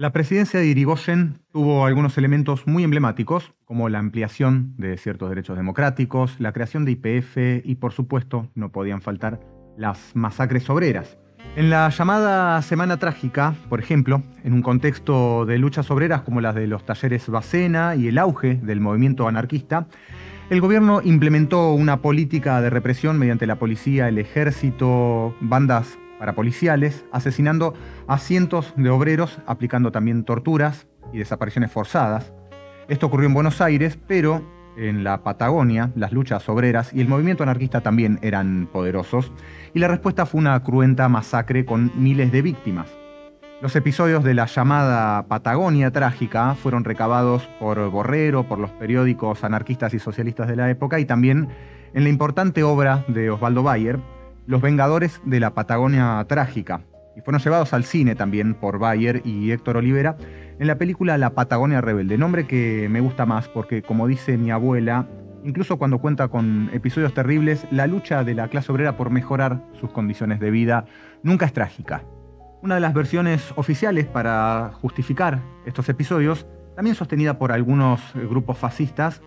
La presidencia de Irigoyen tuvo algunos elementos muy emblemáticos, como la ampliación de ciertos derechos democráticos, la creación de YPF y, por supuesto, no podían faltar las masacres obreras. En la llamada Semana Trágica, por ejemplo, en un contexto de luchas obreras como las de los talleres Bacena y el auge del movimiento anarquista, el gobierno implementó una política de represión mediante la policía, el ejército, bandas parapoliciales, asesinando a cientos de obreros, aplicando también torturas y desapariciones forzadas. Esto ocurrió en Buenos Aires, pero en la Patagonia las luchas obreras y el movimiento anarquista también eran poderosos, y la respuesta fue una cruenta masacre con miles de víctimas. Los episodios de la llamada Patagonia Trágica fueron recabados por Borrero, por los periódicos anarquistas y socialistas de la época, y también en la importante obra de Osvaldo Bayer, Los Vengadores de la Patagonia Trágica, y fueron llevados al cine también por Bayer y Héctor Olivera en la película La Patagonia Rebelde, nombre que me gusta más porque, como dice mi abuela, incluso cuando cuenta con episodios terribles, la lucha de la clase obrera por mejorar sus condiciones de vida nunca es trágica. Una de las versiones oficiales para justificar estos episodios, también sostenida por algunos grupos fascistas,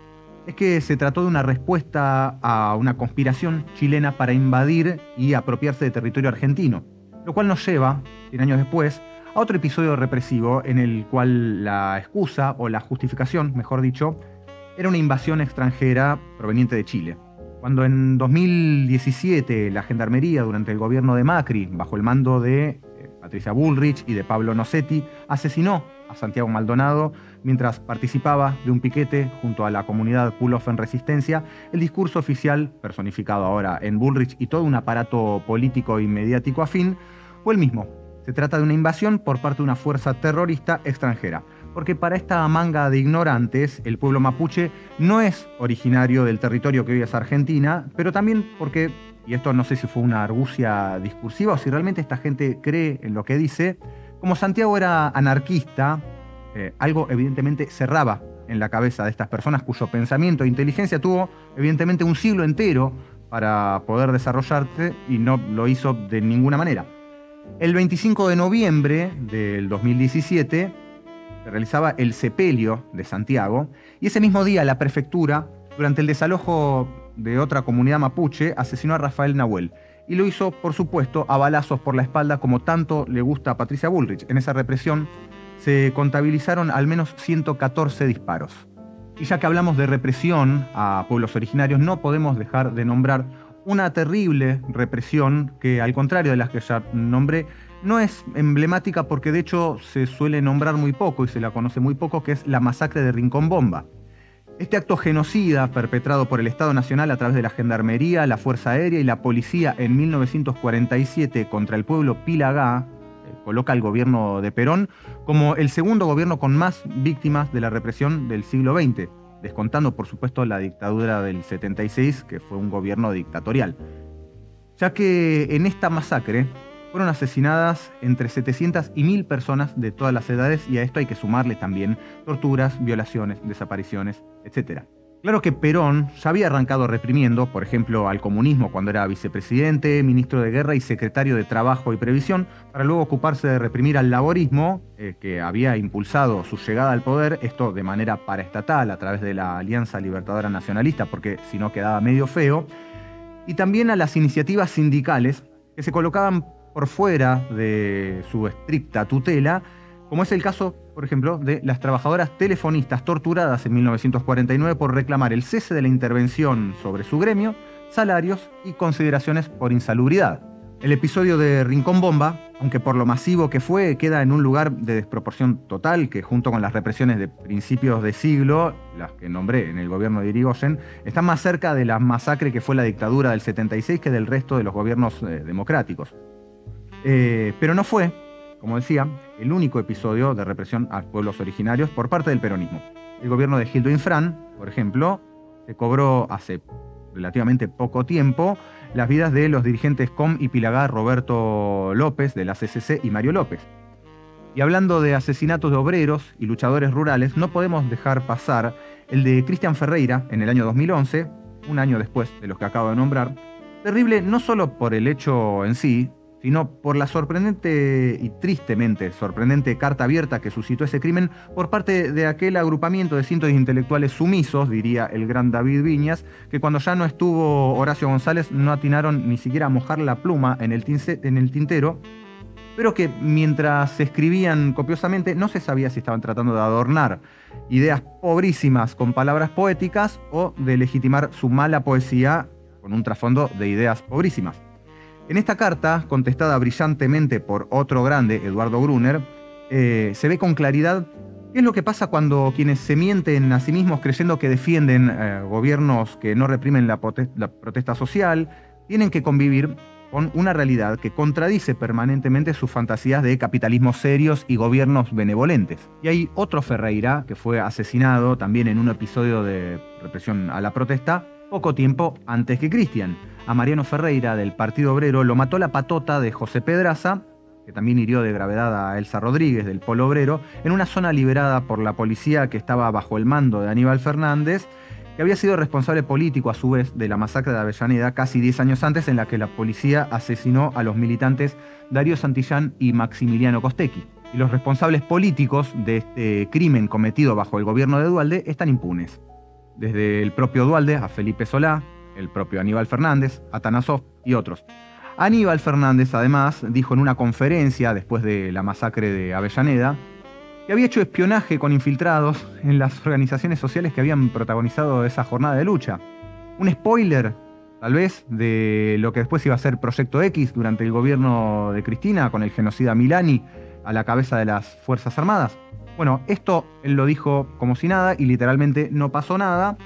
es que se trató de una respuesta a una conspiración chilena para invadir y apropiarse de territorio argentino, lo cual nos lleva, 100 años después, a otro episodio represivo en el cual la excusa, o la justificación, mejor dicho, era una invasión extranjera proveniente de Chile. Cuando en 2017 la Gendarmería, durante el gobierno de Macri, bajo el mando de Patricia Bullrich y de Pablo Nocetti, asesinó a Santiago Maldonado mientras participaba de un piquete junto a la comunidad Pull Off en Resistencia, el discurso oficial, personificado ahora en Bullrich y todo un aparato político y mediático afín, fue el mismo. Se trata de una invasión por parte de una fuerza terrorista extranjera, porque para esta manga de ignorantes, el pueblo mapuche no es originario del territorio que hoy es Argentina, pero también porque, y esto no sé si fue una argucia discursiva o si realmente esta gente cree en lo que dice, como Santiago era anarquista, algo evidentemente cerraba en la cabeza de estas personas cuyo pensamiento e inteligencia tuvo evidentemente un siglo entero para poder desarrollarse y no lo hizo de ninguna manera. El 25 de noviembre del 2017 se realizaba el sepelio de Santiago y ese mismo día la prefectura, durante el desalojo de otra comunidad mapuche, asesinó a Rafael Nahuel. Y lo hizo, por supuesto, a balazos por la espalda, como tanto le gusta a Patricia Bullrich. En esa represión se contabilizaron al menos 114 disparos. Y ya que hablamos de represión a pueblos originarios, no podemos dejar de nombrar una terrible represión que, al contrario de las que ya nombré, no es emblemática porque de hecho se suele nombrar muy poco y se la conoce muy poco, que es la masacre de Rincón Bomba. Este acto genocida perpetrado por el Estado Nacional a través de la Gendarmería, la Fuerza Aérea y la Policía en 1947 contra el pueblo Pilagá coloca al gobierno de Perón como el segundo gobierno con más víctimas de la represión del siglo XX, descontando por supuesto la dictadura del 76, que fue un gobierno dictatorial. Ya que en esta masacre fueron asesinadas entre 700 y 1000 personas de todas las edades, y a esto hay que sumarle también torturas, violaciones, desapariciones, etc. Claro que Perón ya había arrancado reprimiendo, por ejemplo, al comunismo cuando era vicepresidente, ministro de Guerra y secretario de Trabajo y Previsión, para luego ocuparse de reprimir al laborismo, que había impulsado su llegada al poder, esto de manera paraestatal a través de la Alianza Libertadora Nacionalista, porque si no quedaba medio feo, y también a las iniciativas sindicales que se colocaban por fuera de su estricta tutela, como es el caso, por ejemplo, de las trabajadoras telefonistas torturadas en 1949 por reclamar el cese de la intervención sobre su gremio, salarios y consideraciones por insalubridad. El episodio de Rincón Bomba, aunque por lo masivo que fue, queda en un lugar de desproporción total que, junto con las represiones de principios de siglo, las que nombré en el gobierno de Irigoyen, están más cerca de la masacre que fue la dictadura del 76 que del resto de los gobiernos democráticos. Pero no fue, como decía, el único episodio de represión a pueblos originarios por parte del peronismo. El gobierno de Gildo Infran, por ejemplo, se cobró hace relativamente poco tiempo las vidas de los dirigentes COM y Pilagá, Roberto López de la CCC y Mario López. Y hablando de asesinatos de obreros y luchadores rurales, no podemos dejar pasar el de Cristian Ferreira en el año 2011, un año después de los que acabo de nombrar, terrible no solo por el hecho en sí, sino por la sorprendente y tristemente sorprendente carta abierta que suscitó ese crimen por parte de aquel agrupamiento de cientos de intelectuales sumisos, diría el gran David Viñas, que cuando ya no estuvo Horacio González no atinaron ni siquiera a mojar la pluma en el tintero, pero que mientras se escribían copiosamente no se sabía si estaban tratando de adornar ideas pobrísimas con palabras poéticas o de legitimar su mala poesía con un trasfondo de ideas pobrísimas. En esta carta, contestada brillantemente por otro grande, Eduardo Gruner, se ve con claridad qué es lo que pasa cuando quienes se mienten a sí mismos creyendo que defienden gobiernos que no reprimen la protesta social, tienen que convivir con una realidad que contradice permanentemente sus fantasías de capitalismos serios y gobiernos benevolentes. Y hay otro Ferreira que fue asesinado también en un episodio de represión a la protesta poco tiempo antes que Cristian. A Mariano Ferreira del Partido Obrero lo mató la patota de José Pedraza, que también hirió de gravedad a Elsa Rodríguez del Polo Obrero, en una zona liberada por la policía que estaba bajo el mando de Aníbal Fernández, que había sido responsable político a su vez de la masacre de Avellaneda casi 10 años antes, en la que la policía asesinó a los militantes Darío Santillán y Maximiliano Costecchi. Y los responsables políticos de este crimen cometido bajo el gobierno de Duhalde están impunes. Desde el propio Duhalde a Felipe Solá, el propio Aníbal Fernández, Atanasov y otros. Aníbal Fernández, además, dijo en una conferencia después de la masacre de Avellaneda que había hecho espionaje con infiltrados en las organizaciones sociales que habían protagonizado esa jornada de lucha. Un spoiler, tal vez, de lo que después iba a ser Proyecto X durante el gobierno de Cristina, con el genocida Milani a la cabeza de las Fuerzas Armadas. Bueno, esto él lo dijo como si nada y literalmente no pasó nada,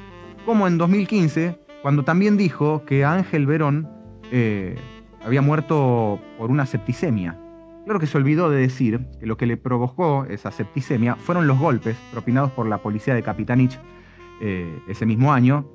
como en 2015, cuando también dijo que Ángel Verón había muerto por una septicemia. Claro que se olvidó de decir que lo que le provocó esa septicemia fueron los golpes propinados por la policía de Capitanich ese mismo año,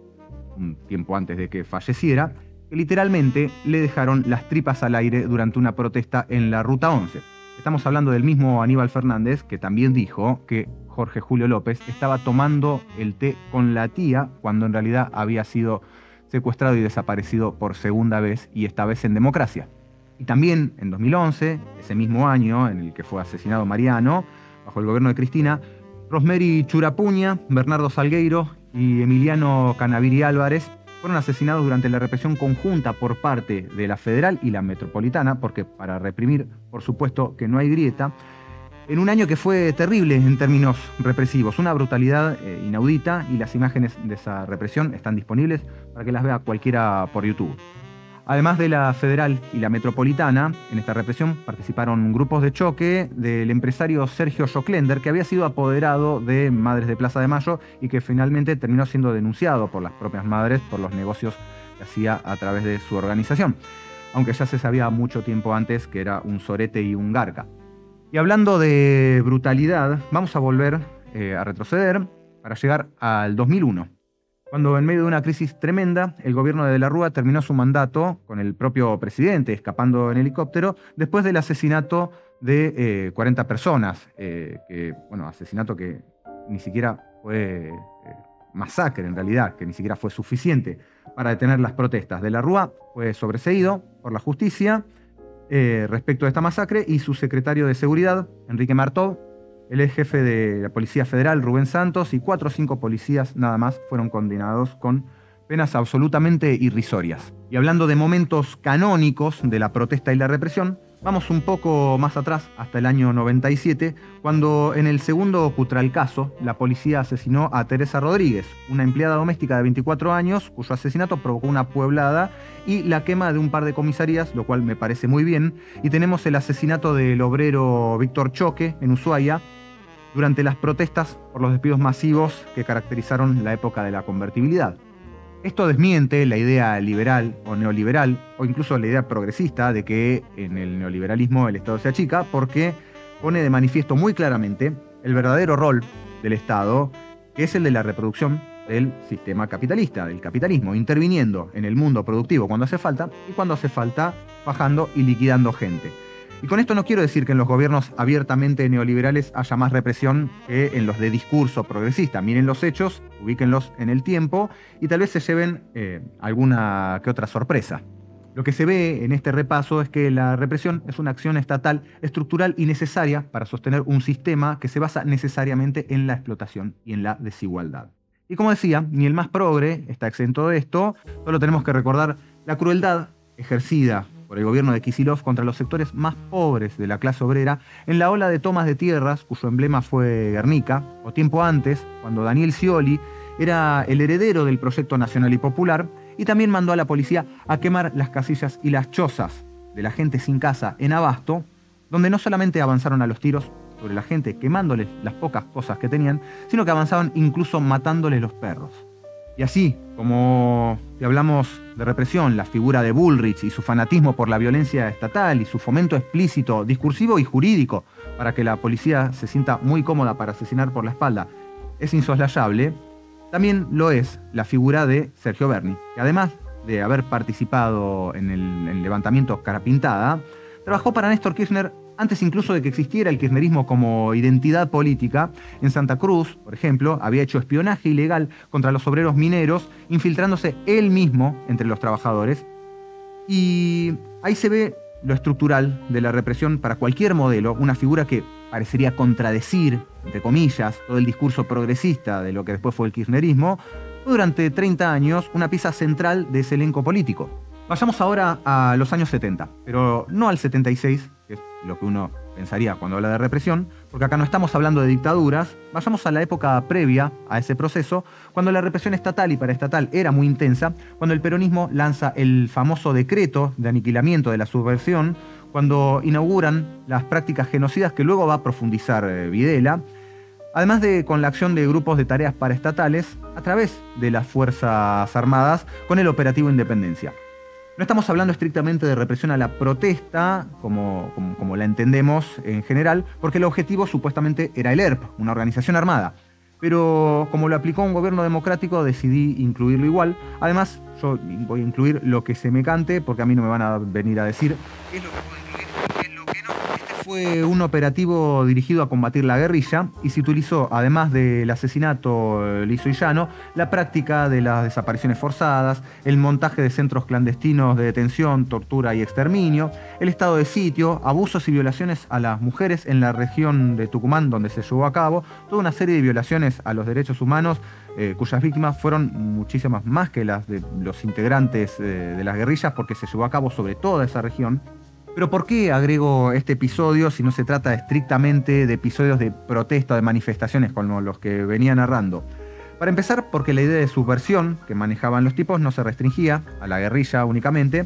un tiempo antes de que falleciera, que literalmente le dejaron las tripas al aire durante una protesta en la Ruta 11. Estamos hablando del mismo Aníbal Fernández, que también dijo que Jorge Julio López estaba tomando el té con la tía cuando en realidad había sido secuestrado y desaparecido por segunda vez, y esta vez en democracia. Y también en 2011, ese mismo año en el que fue asesinado Mariano, bajo el gobierno de Cristina, Rosemary Churapuña, Bernardo Salgueiro y Emiliano Canaviri Álvarez fueron asesinados durante la represión conjunta por parte de la federal y la metropolitana, porque para reprimir, por supuesto, que no hay grieta, en un año que fue terrible en términos represivos, una brutalidad inaudita, y las imágenes de esa represión están disponibles para que las vea cualquiera por YouTube. Además de la federal y la metropolitana, en esta represión participaron grupos de choque del empresario Sergio Joclender, que había sido apoderado de Madres de Plaza de Mayo y que finalmente terminó siendo denunciado por las propias madres por los negocios que hacía a través de su organización, aunque ya se sabía mucho tiempo antes que era un sorete y un garca. Y hablando de brutalidad, vamos a volver a retroceder para llegar al 2001. Cuando en medio de una crisis tremenda, el gobierno de De la Rúa terminó su mandato con el propio presidente escapando en helicóptero después del asesinato de 40 personas. Asesinato que ni siquiera fue masacre en realidad, que ni siquiera fue suficiente para detener las protestas. De la Rúa fue sobreseído por la justicia respecto a esta masacre, y su secretario de Seguridad, Enrique Martó, el ex jefe de la Policía Federal, Rubén Santos, y 4 o 5 policías nada más fueron condenados con penas absolutamente irrisorias. Y hablando de momentos canónicos de la protesta y la represión, vamos un poco más atrás, hasta el año 97, cuando en el segundo Cutralcazo la policía asesinó a Teresa Rodríguez, una empleada doméstica de 24 años, cuyo asesinato provocó una pueblada y la quema de un par de comisarías, lo cual me parece muy bien. Y tenemos el asesinato del obrero Víctor Choque en Ushuaia, durante las protestas por los despidos masivos que caracterizaron la época de la convertibilidad. Esto desmiente la idea liberal o neoliberal, o incluso la idea progresista de que en el neoliberalismo el Estado se achica, porque pone de manifiesto muy claramente el verdadero rol del Estado, que es el de la reproducción del sistema capitalista, del capitalismo, interviniendo en el mundo productivo cuando hace falta, y cuando hace falta bajando y liquidando gente. Y con esto no quiero decir que en los gobiernos abiertamente neoliberales haya más represión que en los de discurso progresista. Miren los hechos, ubíquenlos en el tiempo y tal vez se lleven alguna que otra sorpresa. Lo que se ve en este repaso es que la represión es una acción estatal estructural y necesaria para sostener un sistema que se basa necesariamente en la explotación y en la desigualdad. Y como decía, ni el más progre está exento de esto, solo tenemos que recordar la crueldad ejercida por el gobierno de Kicillof contra los sectores más pobres de la clase obrera en la ola de tomas de tierras, cuyo emblema fue Guernica, o tiempo antes, cuando Daniel Scioli era el heredero del proyecto nacional y popular, y también mandó a la policía a quemar las casillas y las chozas de la gente sin casa en Abasto, donde no solamente avanzaron a los tiros sobre la gente quemándoles las pocas cosas que tenían, sino que avanzaban incluso matándoles los perros. Y así, como si hablamos de represión, la figura de Bullrich y su fanatismo por la violencia estatal y su fomento explícito, discursivo y jurídico para que la policía se sienta muy cómoda para asesinar por la espalda es insoslayable, también lo es la figura de Sergio Berni, que además de haber participado en el levantamiento Cara Pintada, trabajó para Néstor Kirchner antes incluso de que existiera el kirchnerismo como identidad política. En Santa Cruz, por ejemplo, había hecho espionaje ilegal contra los obreros mineros, infiltrándose él mismo entre los trabajadores. Y ahí se ve lo estructural de la represión para cualquier modelo, una figura que parecería contradecir, entre comillas, todo el discurso progresista de lo que después fue el kirchnerismo, fue durante 30 años una pieza central de ese elenco político. Vayamos ahora a los años 70, pero no al 76, que es lo que uno pensaría cuando habla de represión, porque acá no estamos hablando de dictaduras. Vayamos a la época previa a ese proceso, cuando la represión estatal y paraestatal era muy intensa, cuando el peronismo lanza el famoso decreto de aniquilamiento de la subversión, cuando inauguran las prácticas genocidas que luego va a profundizar Videla, además de con la acción de grupos de tareas paraestatales a través de las Fuerzas Armadas con el operativo Independencia. No estamos hablando estrictamente de represión a la protesta, como la entendemos en general, porque el objetivo supuestamente era el ERP, una organización armada. Pero como lo aplicó un gobierno democrático, decidí incluirlo igual. Además, yo voy a incluir lo que se me cante, porque a mí no me van a venir a decir qué es lo que puedo incluir y qué es lo que no. Este fue un operativo dirigido a combatir la guerrilla y se utilizó, además del asesinato liso y llano, la práctica de las desapariciones forzadas, el montaje de centros clandestinos de detención, tortura y exterminio, el estado de sitio, abusos y violaciones a las mujeres en la región de Tucumán donde se llevó a cabo, toda una serie de violaciones a los derechos humanos cuyas víctimas fueron muchísimas más que las de los integrantes de las guerrillas, porque se llevó a cabo sobre toda esa región. Pero ¿por qué agrego este episodio si no se trata estrictamente de episodios de protesta o de manifestaciones como los que venía narrando? Para empezar, porque la idea de subversión que manejaban los tipos no se restringía a la guerrilla únicamente,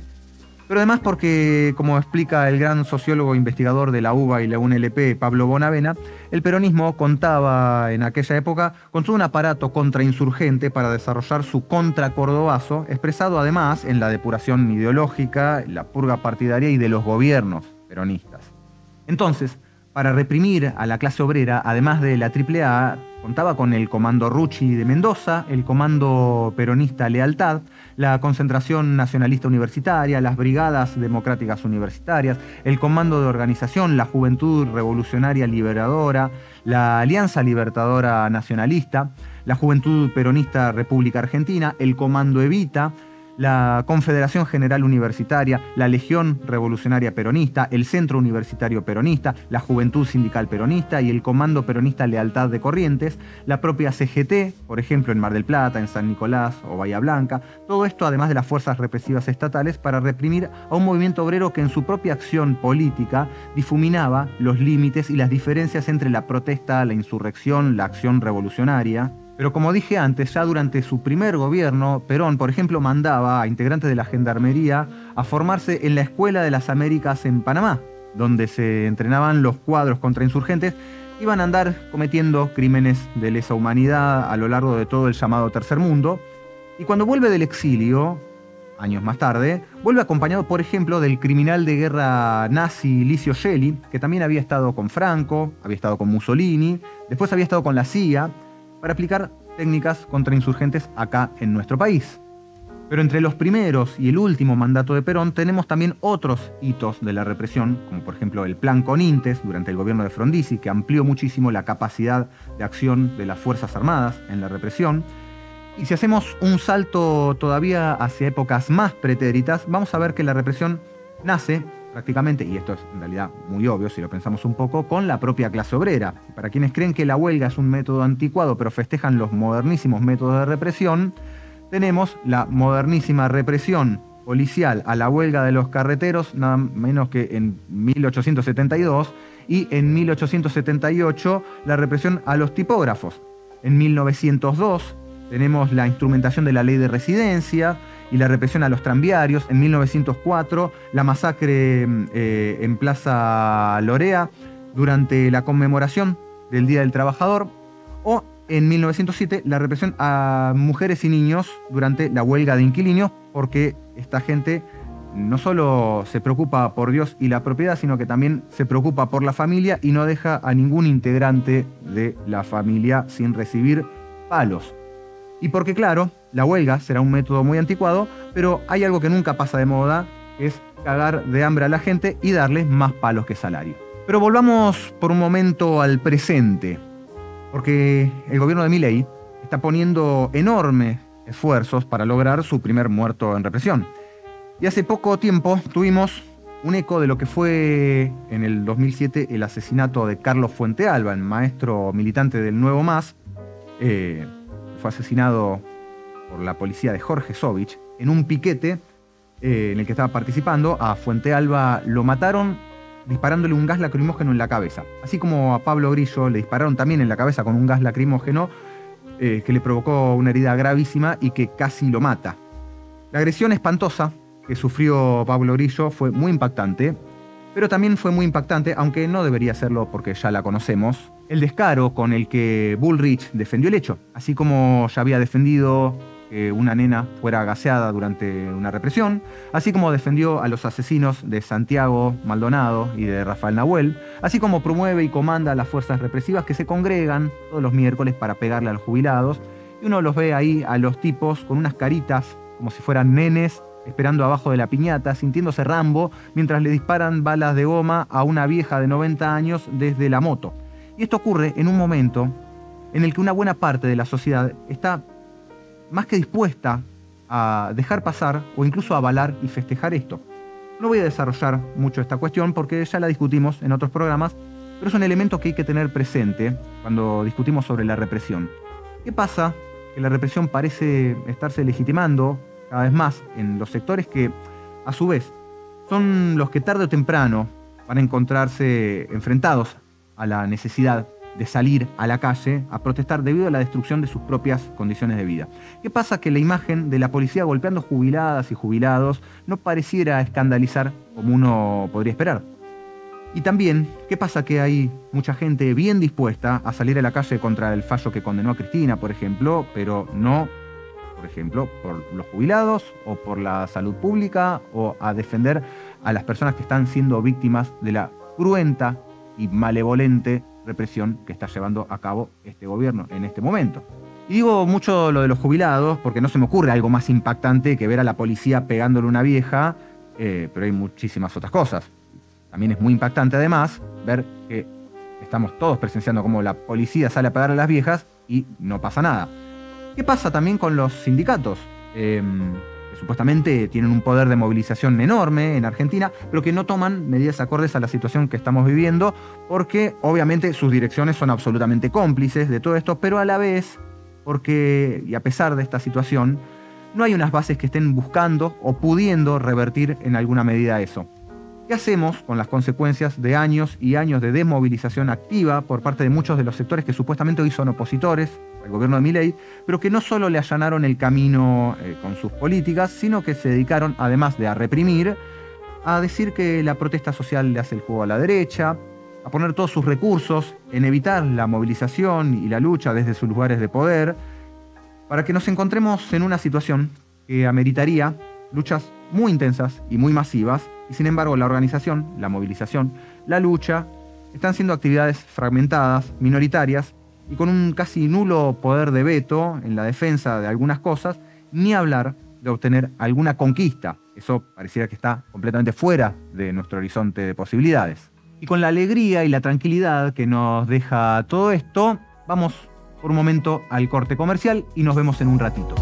pero además porque, como explica el gran sociólogo investigador de la UBA y la UNLP, Pablo Bonavena, el peronismo contaba en aquella época con todo un aparato contrainsurgente para desarrollar su contracordobazo, expresado además en la depuración ideológica, la purga partidaria y de los gobiernos peronistas. Entonces, para reprimir a la clase obrera, además de la AAA, contaba con el Comando Rucci de Mendoza, el Comando Peronista Lealtad, la Concentración Nacionalista Universitaria, las Brigadas Democráticas Universitarias, el Comando de Organización, la Juventud Revolucionaria Liberadora, la Alianza Libertadora Nacionalista, la Juventud Peronista República Argentina, el Comando Evita, la Confederación General Universitaria, la Legión Revolucionaria Peronista, el Centro Universitario Peronista, la Juventud Sindical Peronista y el Comando Peronista Lealtad de Corrientes, la propia CGT, por ejemplo en Mar del Plata, en San Nicolás o Bahía Blanca. Todo esto además de las fuerzas represivas estatales para reprimir a un movimiento obrero que en su propia acción política difuminaba los límites y las diferencias entre la protesta, la insurrección, la acción revolucionaria. Pero como dije antes, ya durante su primer gobierno, Perón, por ejemplo, mandaba a integrantes de la Gendarmería a formarse en la Escuela de las Américas en Panamá, donde se entrenaban los cuadros contrainsurgentes que iban a andar cometiendo crímenes de lesa humanidad a lo largo de todo el llamado Tercer Mundo. Y cuando vuelve del exilio, años más tarde, vuelve acompañado, por ejemplo, del criminal de guerra nazi Licio Gelli, que también había estado con Franco, había estado con Mussolini, después había estado con la CIA, para aplicar técnicas contrainsurgentes acá en nuestro país. Pero entre los primeros y el último mandato de Perón tenemos también otros hitos de la represión, como por ejemplo el Plan Conintes durante el gobierno de Frondizi, que amplió muchísimo la capacidad de acción de las Fuerzas Armadas en la represión. Y si hacemos un salto todavía hacia épocas más pretéritas, vamos a ver que la represión nace prácticamente, y esto es en realidad muy obvio si lo pensamos un poco, con la propia clase obrera. Para quienes creen que la huelga es un método anticuado pero festejan los modernísimos métodos de represión, tenemos la modernísima represión policial a la huelga de los carreteros, nada menos que en 1872, y en 1878 la represión a los tipógrafos. En 1902 tenemos la instrumentación de la ley de residencia y la represión a los tranviarios. En 1904, la masacre en Plaza Lorea durante la conmemoración del Día del Trabajador. O en 1907, la represión a mujeres y niños durante la huelga de inquilinos, porque esta gente no solo se preocupa por Dios y la propiedad, sino que también se preocupa por la familia y no deja a ningún integrante de la familia sin recibir palos. Y porque, claro, la huelga será un método muy anticuado, pero hay algo que nunca pasa de moda, que es cagar de hambre a la gente y darles más palos que salario. Pero volvamos por un momento al presente, porque el gobierno de Milei está poniendo enormes esfuerzos para lograr su primer muerto en represión. Y hace poco tiempo tuvimos un eco de lo que fue en el 2007 el asesinato de Carlos Fuentealba, el maestro militante del Nuevo MAS. Fue asesinado por la policía de Jorge Sovich en un piquete en el que estaba participando. A Fuentealba lo mataron disparándole un gas lacrimógeno en la cabeza. Así como a Pablo Grillo le dispararon también en la cabeza con un gas lacrimógeno que le provocó una herida gravísima y que casi lo mata. La agresión espantosa que sufrió Pablo Grillo fue muy impactante, pero también fue muy impactante, aunque no debería serlo porque ya la conocemos, el descaro con el que Bullrich defendió el hecho, así como ya había defendido que una nena fuera gaseada durante una represión, así como defendió a los asesinos de Santiago Maldonado y de Rafael Nahuel, así como promueve y comanda a las fuerzas represivas que se congregan todos los miércoles para pegarle a los jubilados, y uno los ve ahí a los tipos con unas caritas como si fueran nenes, esperando abajo de la piñata, sintiéndose Rambo, mientras le disparan balas de goma a una vieja de 90 años desde la moto. Y esto ocurre en un momento en el que una buena parte de la sociedad está más que dispuesta a dejar pasar o incluso a avalar y festejar esto. No voy a desarrollar mucho esta cuestión porque ya la discutimos en otros programas, pero es un elemento que hay que tener presente cuando discutimos sobre la represión. ¿Qué pasa? Que la represión parece estarse legitimando cada vez más en los sectores que, a su vez, son los que tarde o temprano van a encontrarse enfrentados a la necesidad de salir a la calle a protestar debido a la destrucción de sus propias condiciones de vida. ¿Qué pasa? Que la imagen de la policía golpeando jubiladas y jubilados no pareciera escandalizar como uno podría esperar. Y también, ¿qué pasa? Que hay mucha gente bien dispuesta a salir a la calle contra el fallo que condenó a Cristina, por ejemplo, pero no, por ejemplo, por los jubilados o por la salud pública o a defender a las personas que están siendo víctimas de la cruenta y malevolente represión que está llevando a cabo este gobierno en este momento. Y digo mucho lo de los jubilados porque no se me ocurre algo más impactante que ver a la policía pegándole a una vieja, pero hay muchísimas otras cosas. También es muy impactante además ver que estamos todos presenciando cómo la policía sale a pegar a las viejas y no pasa nada. ¿Qué pasa también con los sindicatos? Que supuestamente tienen un poder de movilización enorme en Argentina, pero que no toman medidas acordes a la situación que estamos viviendo, porque obviamente sus direcciones son absolutamente cómplices de todo esto, pero a la vez, porque, y a pesar de esta situación, no hay unas bases que estén buscando o pudiendo revertir en alguna medida eso. ¿Qué hacemos con las consecuencias de años y años de desmovilización activa por parte de muchos de los sectores que supuestamente hoy son opositores al gobierno de Milei, pero que no solo le allanaron el camino con sus políticas, sino que se dedicaron, además de a reprimir, a decir que la protesta social le hace el juego a la derecha, a poner todos sus recursos en evitar la movilización y la lucha desde sus lugares de poder, para que nos encontremos en una situación que ameritaría luchas muy intensas y muy masivas, y sin embargo la organización, la movilización, la lucha, están siendo actividades fragmentadas, minoritarias, y con un casi nulo poder de veto en la defensa de algunas cosas, ni hablar de obtener alguna conquista. Eso pareciera que está completamente fuera de nuestro horizonte de posibilidades. Y con la alegría y la tranquilidad que nos deja todo esto, vamos por un momento al corte comercial y nos vemos en un ratito.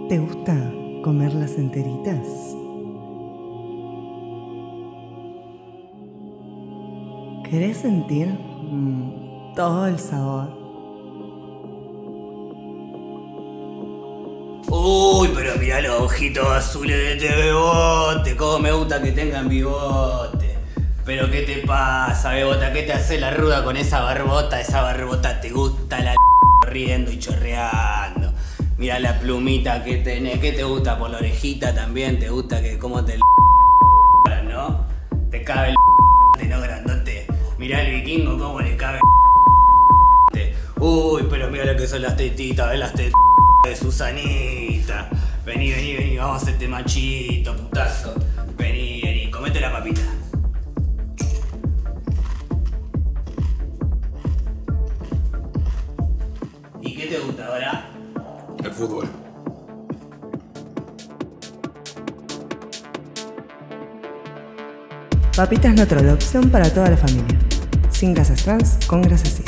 ¿Te gusta comerlas enteritas? ¿Querés sentir todo el sabor? Uy, pero mirá los ojitos azules de este bebote, cómo me gusta que tengan bigote. Pero ¿qué te pasa, bebota? ¿Qué te hace la ruda con esa barbota? Esa barbota te gusta la riendo y chorreando. Mirá la plumita que tenés, ¿qué te gusta por la orejita también? ¿Te gusta que cómo te no? Te cabe el no grandote. Mirá el vikingo cómo le cabe el Uy, pero mira lo que son las tetitas, ¿ves las tetitas de Susanita? Vení, vení, vení, vamos a hacerte machito, putazo. Vení, vení, comete la papita. ¿Y qué te gusta ahora? El fútbol. Papitas Nutro, la opción para toda la familia. Sin grasas trans, con grasas cis.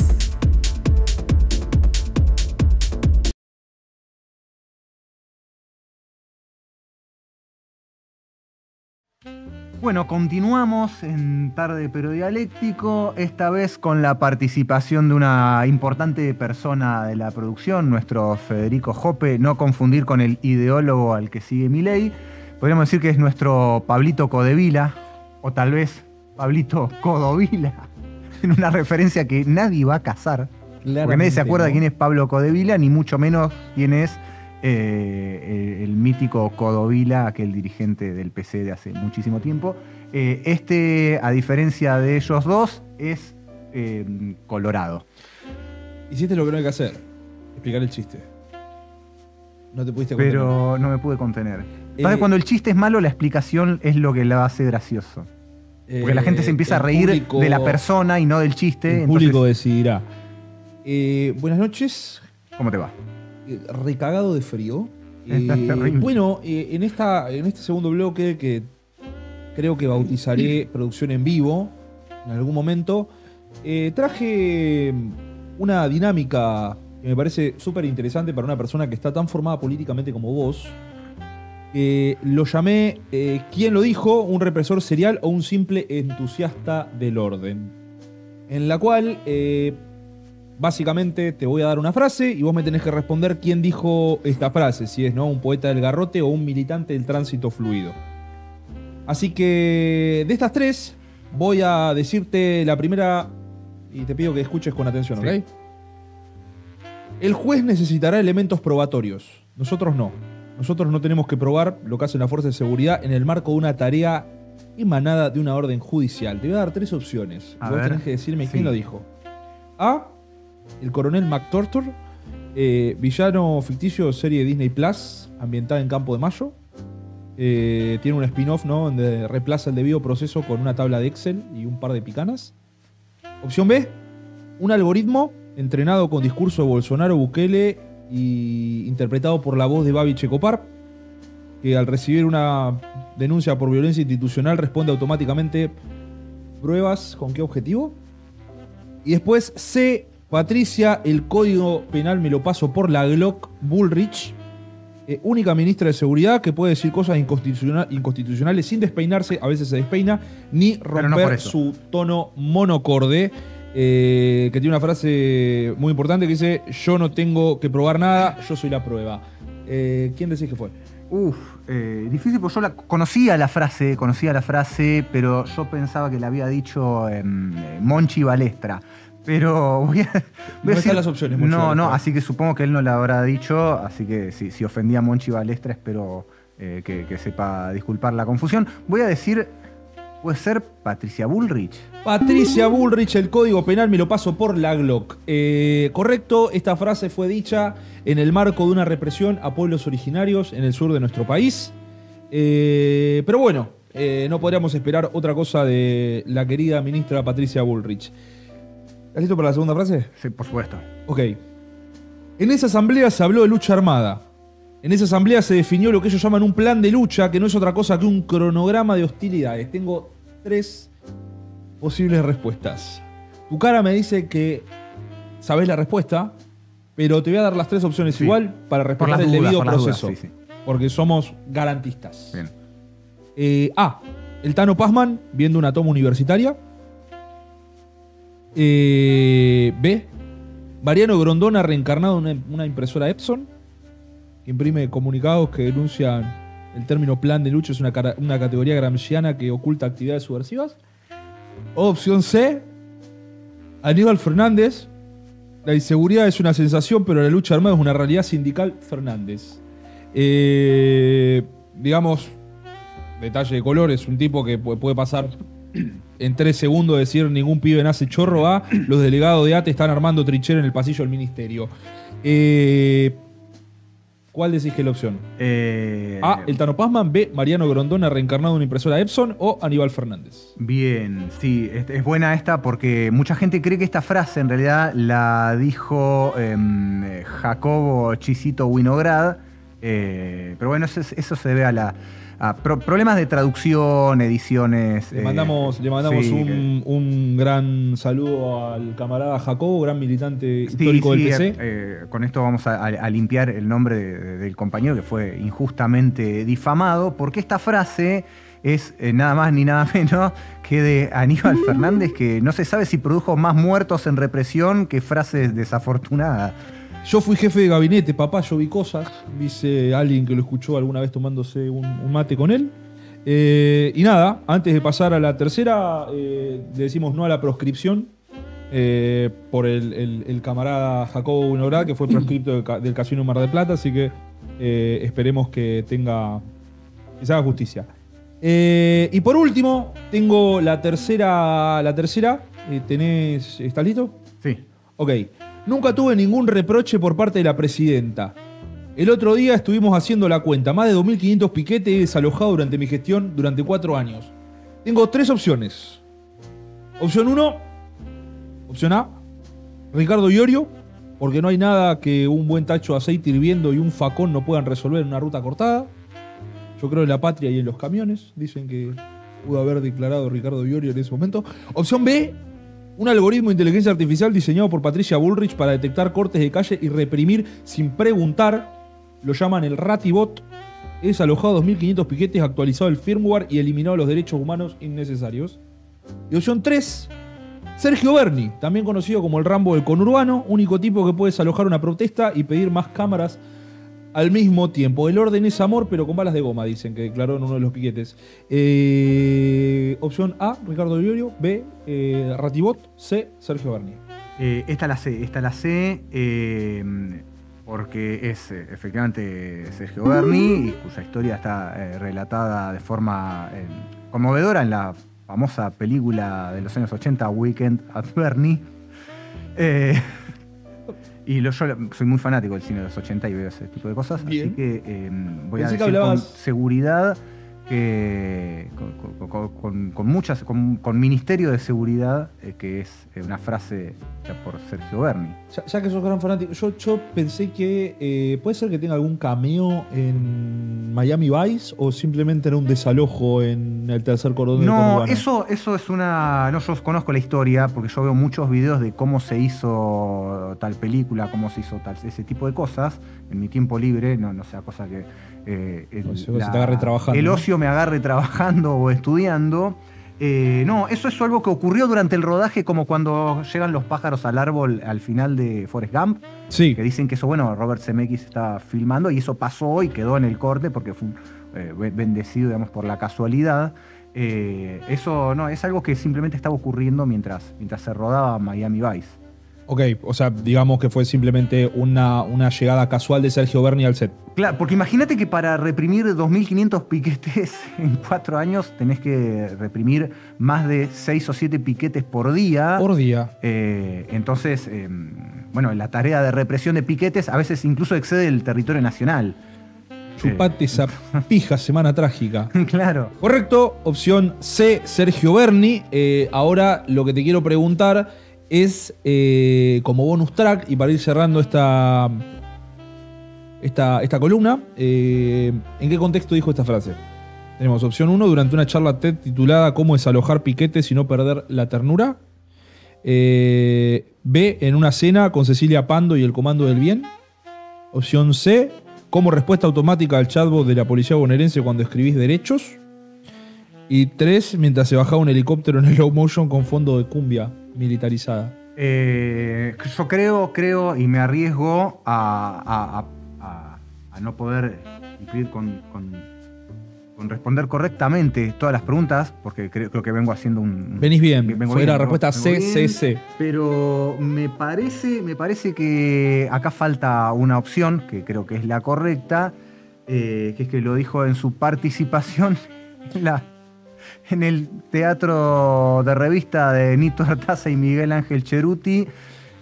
Bueno, continuamos en Tarde pero Dialéctico, esta vez con la participación de una importante persona de la producción, nuestro Federico Jope, no confundir con el ideólogo al que sigue Milei. Podríamos decir que es nuestro Pablito Codevila, o tal vez Pablito Codovila, en una referencia que nadie va a cazar, porque nadie se acuerda, ¿no?, quién es Pablo Codevila, ni mucho menos quién es el mítico Codovila, aquel dirigente del PC de hace muchísimo tiempo. A diferencia de ellos dos, es colorado. Hiciste lo que no hay que hacer, explicar el chiste. No te pudiste contener. Pero no me pude contener. Cuando el chiste es malo, la explicación es lo que lo hace gracioso. Porque la gente se empieza a reír de la persona y no del chiste. El público decidirá. Buenas noches. ¿Cómo te va? Recagado de frío. Bueno, en este segundo bloque, que creo que bautizaré producción en vivo en algún momento, traje una dinámica que me parece súper interesante para una persona que está tan formada políticamente como vos. Lo llamé ¿quién lo dijo? ¿Un represor serial o un simple entusiasta del orden? En la cual básicamente te voy a dar una frase y vos me tenés que responder quién dijo esta frase, si es, ¿no?, un poeta del garrote o un militante del tránsito fluido. Así que de estas tres voy a decirte la primera y te pido que escuches con atención, ¿ok? El juez necesitará elementos probatorios. Nosotros no. Nosotros no tenemos que probar lo que hace la fuerza de seguridad en el marco de una tarea emanada de una orden judicial. Te voy a dar tres opciones. Vos tenés que decirme quién lo dijo. A. El coronel McTortor, villano ficticio de serie de Disney Plus, ambientada en Campo de Mayo. Tiene un spin-off, ¿no?, donde reemplaza el debido proceso con una tabla de Excel y un par de picanas. Opción B. Un algoritmo entrenado con discurso de Bolsonaro, Bukele y interpretado por la voz de Babi Checopar, que al recibir una denuncia por violencia institucional responde automáticamente pruebas con qué objetivo. Y después C. Patricia, el código penal me lo paso por la Glock Bullrich, única ministra de seguridad que puede decir cosas inconstitucionales sin despeinarse, a veces se despeina, ni romper su tono monocorde, que tiene una frase muy importante que dice: yo no tengo que probar nada, yo soy la prueba. ¿Quién decís que fue? Difícil, porque yo conocía la frase, pero yo pensaba que la había dicho Monchi Balestra. Pero voy a decir las opciones. No, así que supongo que él no la habrá dicho, así que si ofendí a Monchi Balestra, espero que sepa disculpar la confusión. Voy a decir, puede ser Patricia Bullrich. Patricia Bullrich, el código penal me lo paso por la Glock. Correcto, esta frase fue dicha en el marco de una represión a pueblos originarios en el sur de nuestro país. Pero bueno, no podríamos esperar otra cosa de la querida ministra Patricia Bullrich. ¿Estás listo para la segunda frase? Sí, por supuesto. Ok. En esa asamblea se habló de lucha armada. En esa asamblea se definió lo que ellos llaman un plan de lucha, que no es otra cosa que un cronograma de hostilidades. Tengo 3 posibles respuestas. Tu cara me dice que sabés la respuesta, pero te voy a dar las 3 opciones Sí. igual para Por respetar las el dudas, debido por las dudas, proceso. sí. Porque somos garantistas. Bien. A. El Tano Pazman viendo una toma universitaria. B. Mariano Grondona reencarnado en una impresora Epson, que imprime comunicados que denuncian el término plan de lucha es una categoría gramsciana que oculta actividades subversivas. O opción C. Aníbal Fernández. La inseguridad es una sensación, pero la lucha armada es una realidad sindical. Fernández. Digamos, detalle de colores, un tipo que puede pasar en 3 segundos decir ningún pibe nace chorro. A. Los delegados de ATE están armando trinchera en el pasillo del ministerio. ¿Cuál decís que es la opción? A. El Tano Pazman. B. Mariano Grondona reencarnado en una impresora Epson. O Aníbal Fernández. Bien, sí, es buena esta porque mucha gente cree que esta frase en realidad la dijo Jacobo Chisito Winograd, pero bueno, eso se debe a problemas de traducción, ediciones. Le mandamos sí, un gran saludo al camarada Jacobo, gran militante histórico del PC. Con esto vamos a limpiar el nombre del compañero que fue injustamente difamado, porque esta frase es nada más ni nada menos que de Aníbal Fernández, que no se sabe si produjo más muertos en represión que frases desafortunadas. Yo fui jefe de gabinete, papá, yo vi cosas, dice alguien que lo escuchó alguna vez tomándose un mate con él. Y nada, antes de pasar a la tercera, le decimos no a la proscripción por el camarada Jacobo Winograd, que fue proscripto del Casino Mar del Plata, así que esperemos que se haga justicia. Y por último, tengo la tercera. ¿Estás listo? Sí. Ok. Nunca tuve ningún reproche por parte de la presidenta. El otro día estuvimos haciendo la cuenta. Más de 2.500 piquetes he desalojado durante mi gestión durante 4 años. Tengo 3 opciones. Opción 1. Opción A. Ricardo Iorio. Porque no hay nada que un buen tacho de aceite hirviendo y un facón no puedan resolver en una ruta cortada. Yo creo en la patria y en los camiones. Dicen que pudo haber declarado Ricardo Iorio en ese momento. Opción B. Un algoritmo de inteligencia artificial diseñado por Patricia Bullrich para detectar cortes de calle y reprimir sin preguntar. Lo llaman el Ratibot. He desalojado 2.500 piquetes, actualizado el firmware y eliminado los derechos humanos innecesarios. Y opción 3. Sergio Berni, también conocido como el Rambo del conurbano, único tipo que puede desalojar una protesta y pedir más cámaras al mismo tiempo. El orden es amor, pero con balas de goma, dicen que declaró en uno de los piquetes. Opción A, Ricardo Iorio. B, Ratibot. C, Sergio Berni. Esta la sé, porque es efectivamente Sergio Berni, cuya historia está relatada de forma conmovedora en la famosa película de los años 80, Weekend at Bernie. Y yo soy muy fanático del cine de los 80 y veo ese tipo de cosas. Bien. Así que voy Pensé a que decir con hablabas- seguridad que con Ministerio de Seguridad, que es una frase hecha por Sergio Berni. Ya que sos gran fanático, yo pensé que puede ser que tenga algún cameo en Miami Vice o simplemente era un desalojo en el tercer cordón del No, conurbano. eso es una... No, yo conozco la historia porque yo veo muchos videos de cómo se hizo tal película, cómo se hizo ese tipo de cosas en mi tiempo libre, no sea cosa que... Se te agarre trabajando, el ¿no? ocio me agarre trabajando o estudiando. No, eso es algo que ocurrió durante el rodaje, como cuando llegan los pájaros al árbol al final de Forrest Gump. Sí. Que dicen que eso, bueno, Robert Zemeckis estaba filmando y eso pasó y quedó en el corte porque fue bendecido, digamos, por la casualidad. Eso no, es algo que simplemente estaba ocurriendo mientras se rodaba Miami Vice. Ok, o sea, digamos que fue simplemente una llegada casual de Sergio Berni al set. Claro, porque imagínate que para reprimir 2.500 piquetes en 4 años tenés que reprimir más de 6 o 7 piquetes por día. Por día. Entonces, bueno, la tarea de represión de piquetes a veces incluso excede el territorio nacional. Chupate esa pija semana trágica. Claro. Correcto, opción C, Sergio Berni. Ahora lo que te quiero preguntar es como bonus track, y para ir cerrando esta columna, ¿en qué contexto dijo esta frase? Tenemos opción 1, durante una charla TED titulada ¿Cómo desalojar piquetes y no perder la ternura? B, en una cena con Cecilia Pando y el Comando del Bien. Opción C, como respuesta automática al chatbot de la policía bonaerense cuando escribís derechos. Y 3, mientras se bajaba un helicóptero en slow motion con fondo de cumbia militarizada. Yo creo y me arriesgo a no poder cumplir con responder correctamente todas las preguntas, porque creo que vengo haciendo un... Venís bien, vengo fue bien, la respuesta vengo C, bien, C, C. Pero me parece que acá falta una opción, que creo que es la correcta, que es que lo dijo en su participación en el teatro de revista de Nito Artaza y Miguel Ángel Cheruti.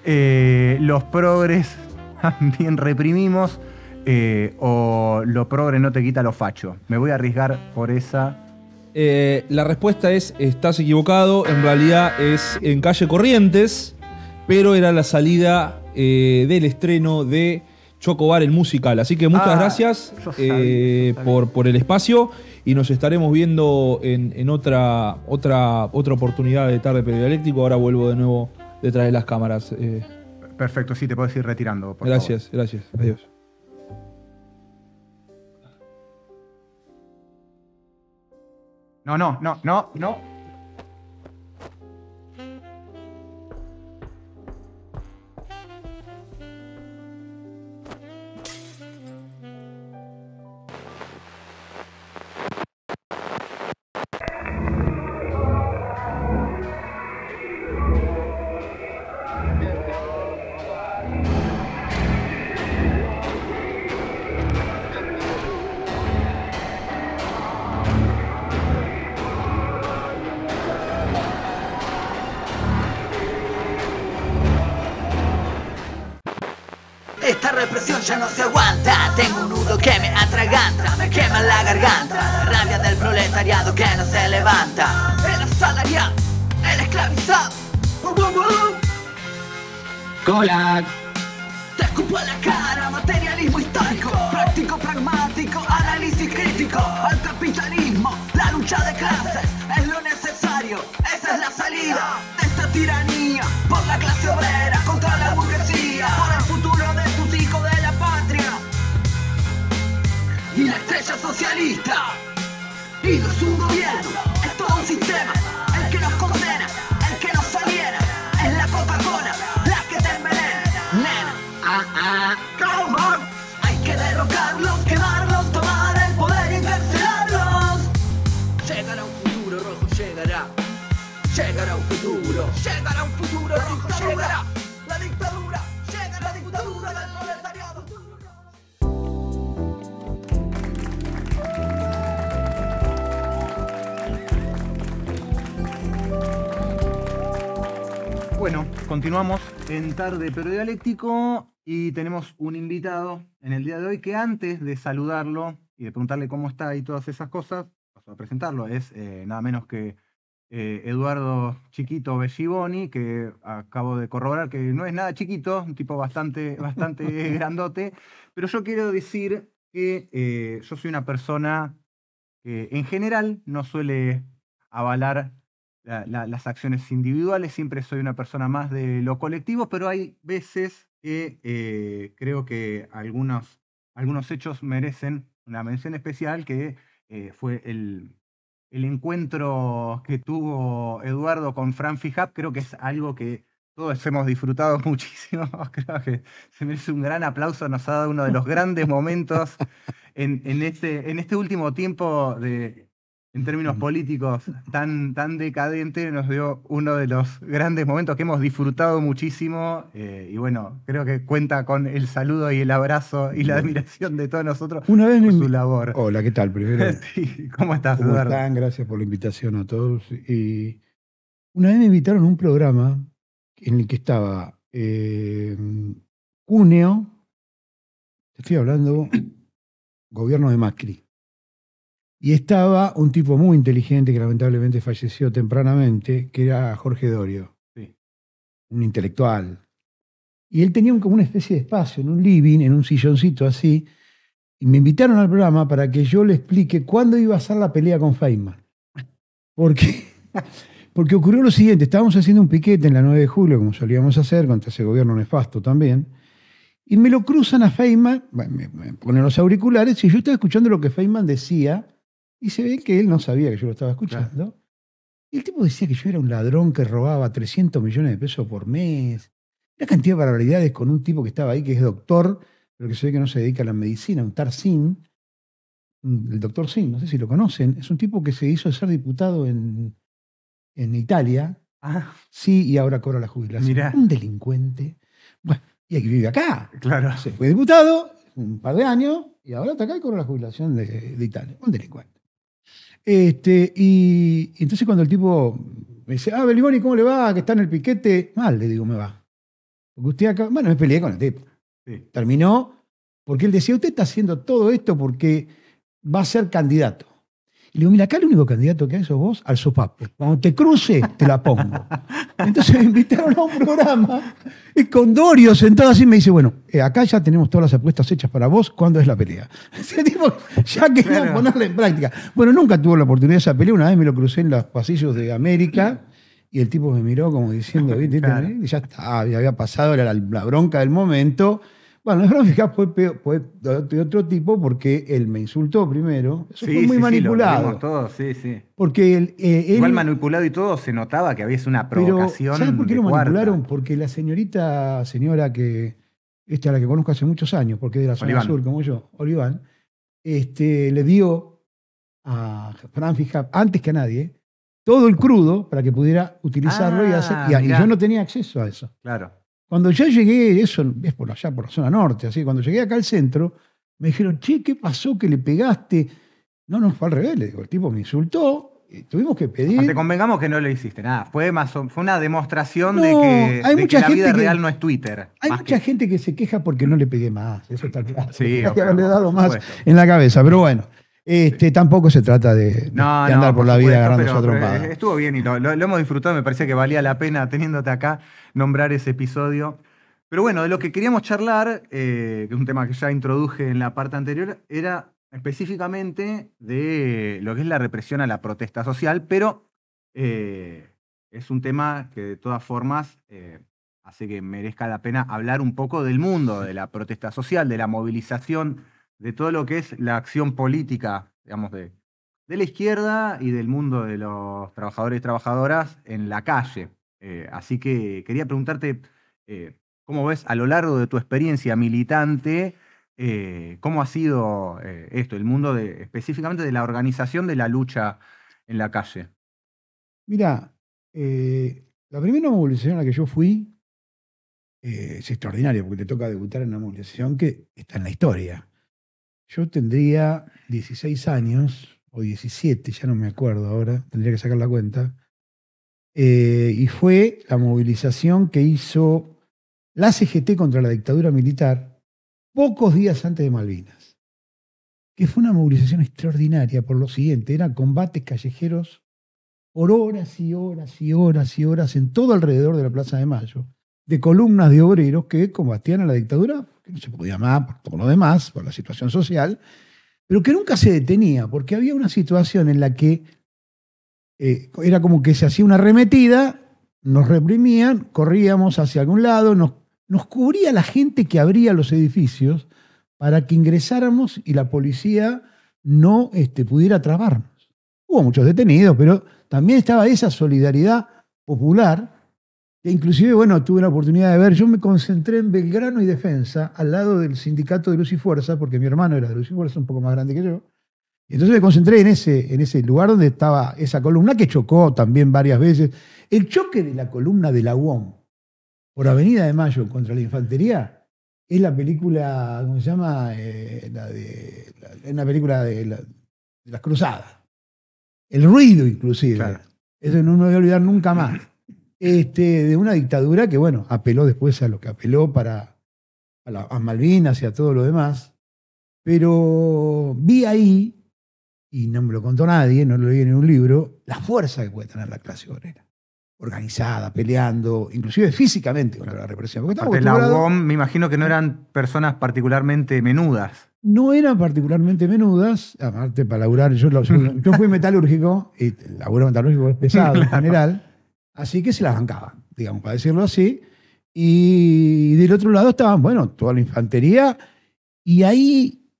Los progres también reprimimos, o lo progre no te quita lo facho. Me voy a arriesgar por esa. La respuesta es, estás equivocado, en realidad es en Calle Corrientes, pero era la salida del estreno de Chocobar, el musical. Así que muchas gracias por el espacio, y nos estaremos viendo en otra oportunidad de Tarde Periodialéctico. Ahora vuelvo de nuevo detrás de las cámaras. Perfecto, sí, te puedes ir retirando, por gracias, favor. Gracias. Adiós. No. Esta represión ya no se aguanta. Tengo un nudo que me atraganta, me quema la garganta. La rabia del proletariado que no se levanta. El asalariado, el esclavizado. ¡Cola! Te escupo en la cara, materialismo histórico, práctico, pragmático, análisis crítico. Al capitalismo, la lucha de clases es lo necesario. Esa es la salida de esta tiranía. Por la clase obrera, contra la burguesía. Por el futuro de tus hijos de la patria. Y la estrella socialista. Y no es un gobierno, es todo un sistema. El que nos condena, el que nos aliena. Es la Coca-Cola, la que te envenena. Nena. Come on. Hay que derrocarlos, quemarlos, tomar el poder y encarcelarlos. Llegará un futuro rojo, llegará. Llegará un futuro. Llegará un futuro rojo, llegará. La dictadura, llega la dictadura del proletariado. Bueno, continuamos en Tarde Periodialéctico y tenemos un invitado en el día de hoy que, antes de saludarlo y de preguntarle cómo está y todas esas cosas, paso a presentarlo. Es nada menos que Eduardo Chiquito Belliboni, que acabo de corroborar que no es nada chiquito, un tipo bastante grandote. Pero yo quiero decir que yo soy una persona que en general no suele avalar las acciones individuales. Siempre soy una persona más de lo colectivo, pero hay veces que creo que algunos hechos merecen una mención especial, que fue el encuentro que tuvo Eduardo con Fran Fijap. Creo que es algo que todos hemos disfrutado muchísimo. Creo que se merece un gran aplauso. Nos ha dado uno de los grandes momentos en este último tiempo en términos políticos tan decadente. Nos dio uno de los grandes momentos que hemos disfrutado muchísimo, y bueno, creo que cuenta con el saludo y el abrazo y la admiración de todos nosotros Una vez por su labor. Hola, ¿qué tal? Primero, Sí, ¿cómo estás, ¿cómo Eduardo? están? Gracias por la invitación a todos. Y una vez me invitaron a un programa en el que estaba Cuneo, te estoy hablando, gobierno de Macri. Y estaba un tipo muy inteligente que lamentablemente falleció tempranamente, que era Jorge Dorio. Sí. un intelectual. Y él tenía como una especie de espacio en un living, en un silloncito así, y me invitaron al programa para que yo le explique cuándo iba a ser la pelea con Feynman. Porque, porque ocurrió lo siguiente, estábamos haciendo un piquete en la 9 de julio, como solíamos hacer, contra ese gobierno nefasto también, y me lo cruzan a Feynman, me ponen los auriculares, y yo estaba escuchando lo que Feynman decía, y se ve que él no sabía que yo lo estaba escuchando. Claro. Y el tipo decía que yo era un ladrón que robaba 300 millones de pesos por mes, una cantidad de barbaridades con un tipo que estaba ahí, que es doctor, pero que se ve que no se dedica a la medicina, un tal Sin, el doctor Sin, no sé si lo conocen, es un tipo que se hizo ser diputado en Italia, sí, y ahora cobra la jubilación. Mirá. Un delincuente. Bueno, y aquí vive acá. Claro. Se fue diputado un par de años y ahora está acá y cobra la jubilación de Italia. Un delincuente. Y entonces cuando el tipo me dice, Bellimoni, ¿cómo le va? Que está en el piquete. Mal, le digo, me va. Porque usted acá, bueno, me peleé con el tipo. Sí. Terminó porque él decía, usted está haciendo todo esto porque va a ser candidato. Y le digo, mira, acá el único candidato que hay sos vos al sopapo. Cuando te cruce, te la pongo. Entonces me invitaron a un programa y con Dorio sentado así me dice, bueno, acá ya tenemos todas las apuestas hechas para vos, ¿cuándo es la pelea? Ese tipo ya quería ponerla en práctica. Bueno, nunca tuvo la oportunidad de esa pelea. Una vez me lo crucé en los pasillos de América y el tipo me miró como diciendo, ¿viste? Claro. Y ya está, ya había pasado, era la bronca del momento. Bueno, la bronca fue de otro tipo porque él me insultó primero. Eso fue muy manipulado. Lo todos, sí. Porque él, igual manipulado y todo, se notaba que había una provocación. Pero, ¿sabes por qué lo manipularon? Porque la señora que, a la que conozco hace muchos años, porque es de la zona sur como yo, Oliván, le dio a Fran Fija, antes que a nadie, todo el crudo para que pudiera utilizarlo y yo no tenía acceso a eso. Claro. Cuando yo llegué, eso es por allá, por la zona norte, así, cuando llegué acá al centro, me dijeron, che, ¿qué pasó que le pegaste? No, fue al revés, le digo, el tipo me insultó, y tuvimos que pedir. Te convengamos que no le hiciste nada, fue una demostración de que la vida real no es Twitter. Hay mucha gente que se queja porque no le pegué más, eso está claro. Sí, hay que haberle dado más en la cabeza, pero bueno. Tampoco se trata de andar por la vida agarrándose a trompadas. Estuvo bien y lo hemos disfrutado, me parecía que valía la pena, teniéndote acá, nombrar ese episodio. Pero bueno, de lo que queríamos charlar, que es un tema que ya introduje en la parte anterior, era específicamente de lo que es la represión a la protesta social, pero es un tema que de todas formas hace que merezca la pena hablar un poco del mundo de la protesta social, de la movilización, de todo lo que es la acción política, digamos, de la izquierda y del mundo de los trabajadores y trabajadoras en la calle. Así que quería preguntarte, ¿cómo ves a lo largo de tu experiencia militante, cómo ha sido esto, el mundo específicamente de la organización de la lucha en la calle? Mira, la primera movilización a la que yo fui es extraordinaria, porque te toca debutar en una movilización que está en la historia. Yo tendría 16 años, o 17, ya no me acuerdo ahora, tendría que sacar la cuenta, y fue la movilización que hizo la CGT contra la dictadura militar pocos días antes de Malvinas, que fue una movilización extraordinaria por lo siguiente, eran combates callejeros por horas y horas y horas y horas en todo alrededor de la Plaza de Mayo, de columnas de obreros que combatían a la dictadura, que no se podía más por lo demás, por la situación social, pero que nunca se detenía, porque había una situación en la que era como que se hacía una arremetida, nos reprimían, corríamos hacia algún lado, nos cubría la gente que abría los edificios para que ingresáramos y la policía no pudiera trabarnos. Hubo muchos detenidos, pero también estaba esa solidaridad popular. E inclusive, bueno, tuve la oportunidad de ver, yo me concentré en Belgrano y Defensa, al lado del sindicato de Luz y Fuerza, porque mi hermano era de Luz y Fuerza, un poco más grande que yo. Y entonces me concentré en ese lugar donde estaba esa columna, que chocó también varias veces. El choque de la columna de la UOM por Avenida de Mayo contra la infantería es la película, ¿cómo se llama? Una película de las cruzadas. El ruido, inclusive. Claro. Eso no me voy a olvidar nunca más. De una dictadura que, bueno, apeló después a lo que apeló a Malvinas y a todo lo demás. Pero vi ahí, y no me lo contó nadie, no lo leí en un libro, la fuerza que puede tener la clase obrera. organizada, peleando, inclusive físicamente contra la represión. Porque estamos Aparte, la acostumbrados- UOM me imagino que no eran personas particularmente menudas. No eran particularmente menudas, aparte para laburar, yo fui metalúrgico, y el laburo metalúrgico es pesado en general, así que se las bancaban, digamos, para decirlo así. Y del otro lado estaban, bueno, toda la infantería, y ahí,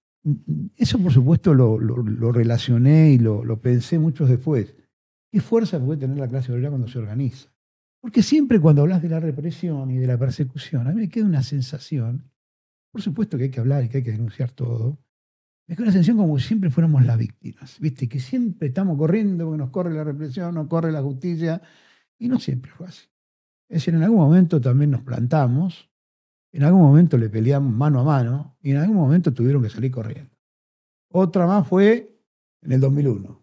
eso por supuesto lo relacioné y lo pensé mucho después. ¿Qué fuerza puede tener la clase obrera cuando se organiza? Porque siempre cuando hablas de la represión y de la persecución, a mí me queda una sensación. Por supuesto que hay que hablar y que hay que denunciar todo. Me queda una sensación como si siempre fuéramos las víctimas, ¿viste? Que siempre estamos corriendo porque nos corre la represión, nos corre la justicia, y no siempre fue así. Es decir, en algún momento también nos plantamos, en algún momento le peleamos mano a mano, y en algún momento tuvieron que salir corriendo. Otra más fue en el 2001.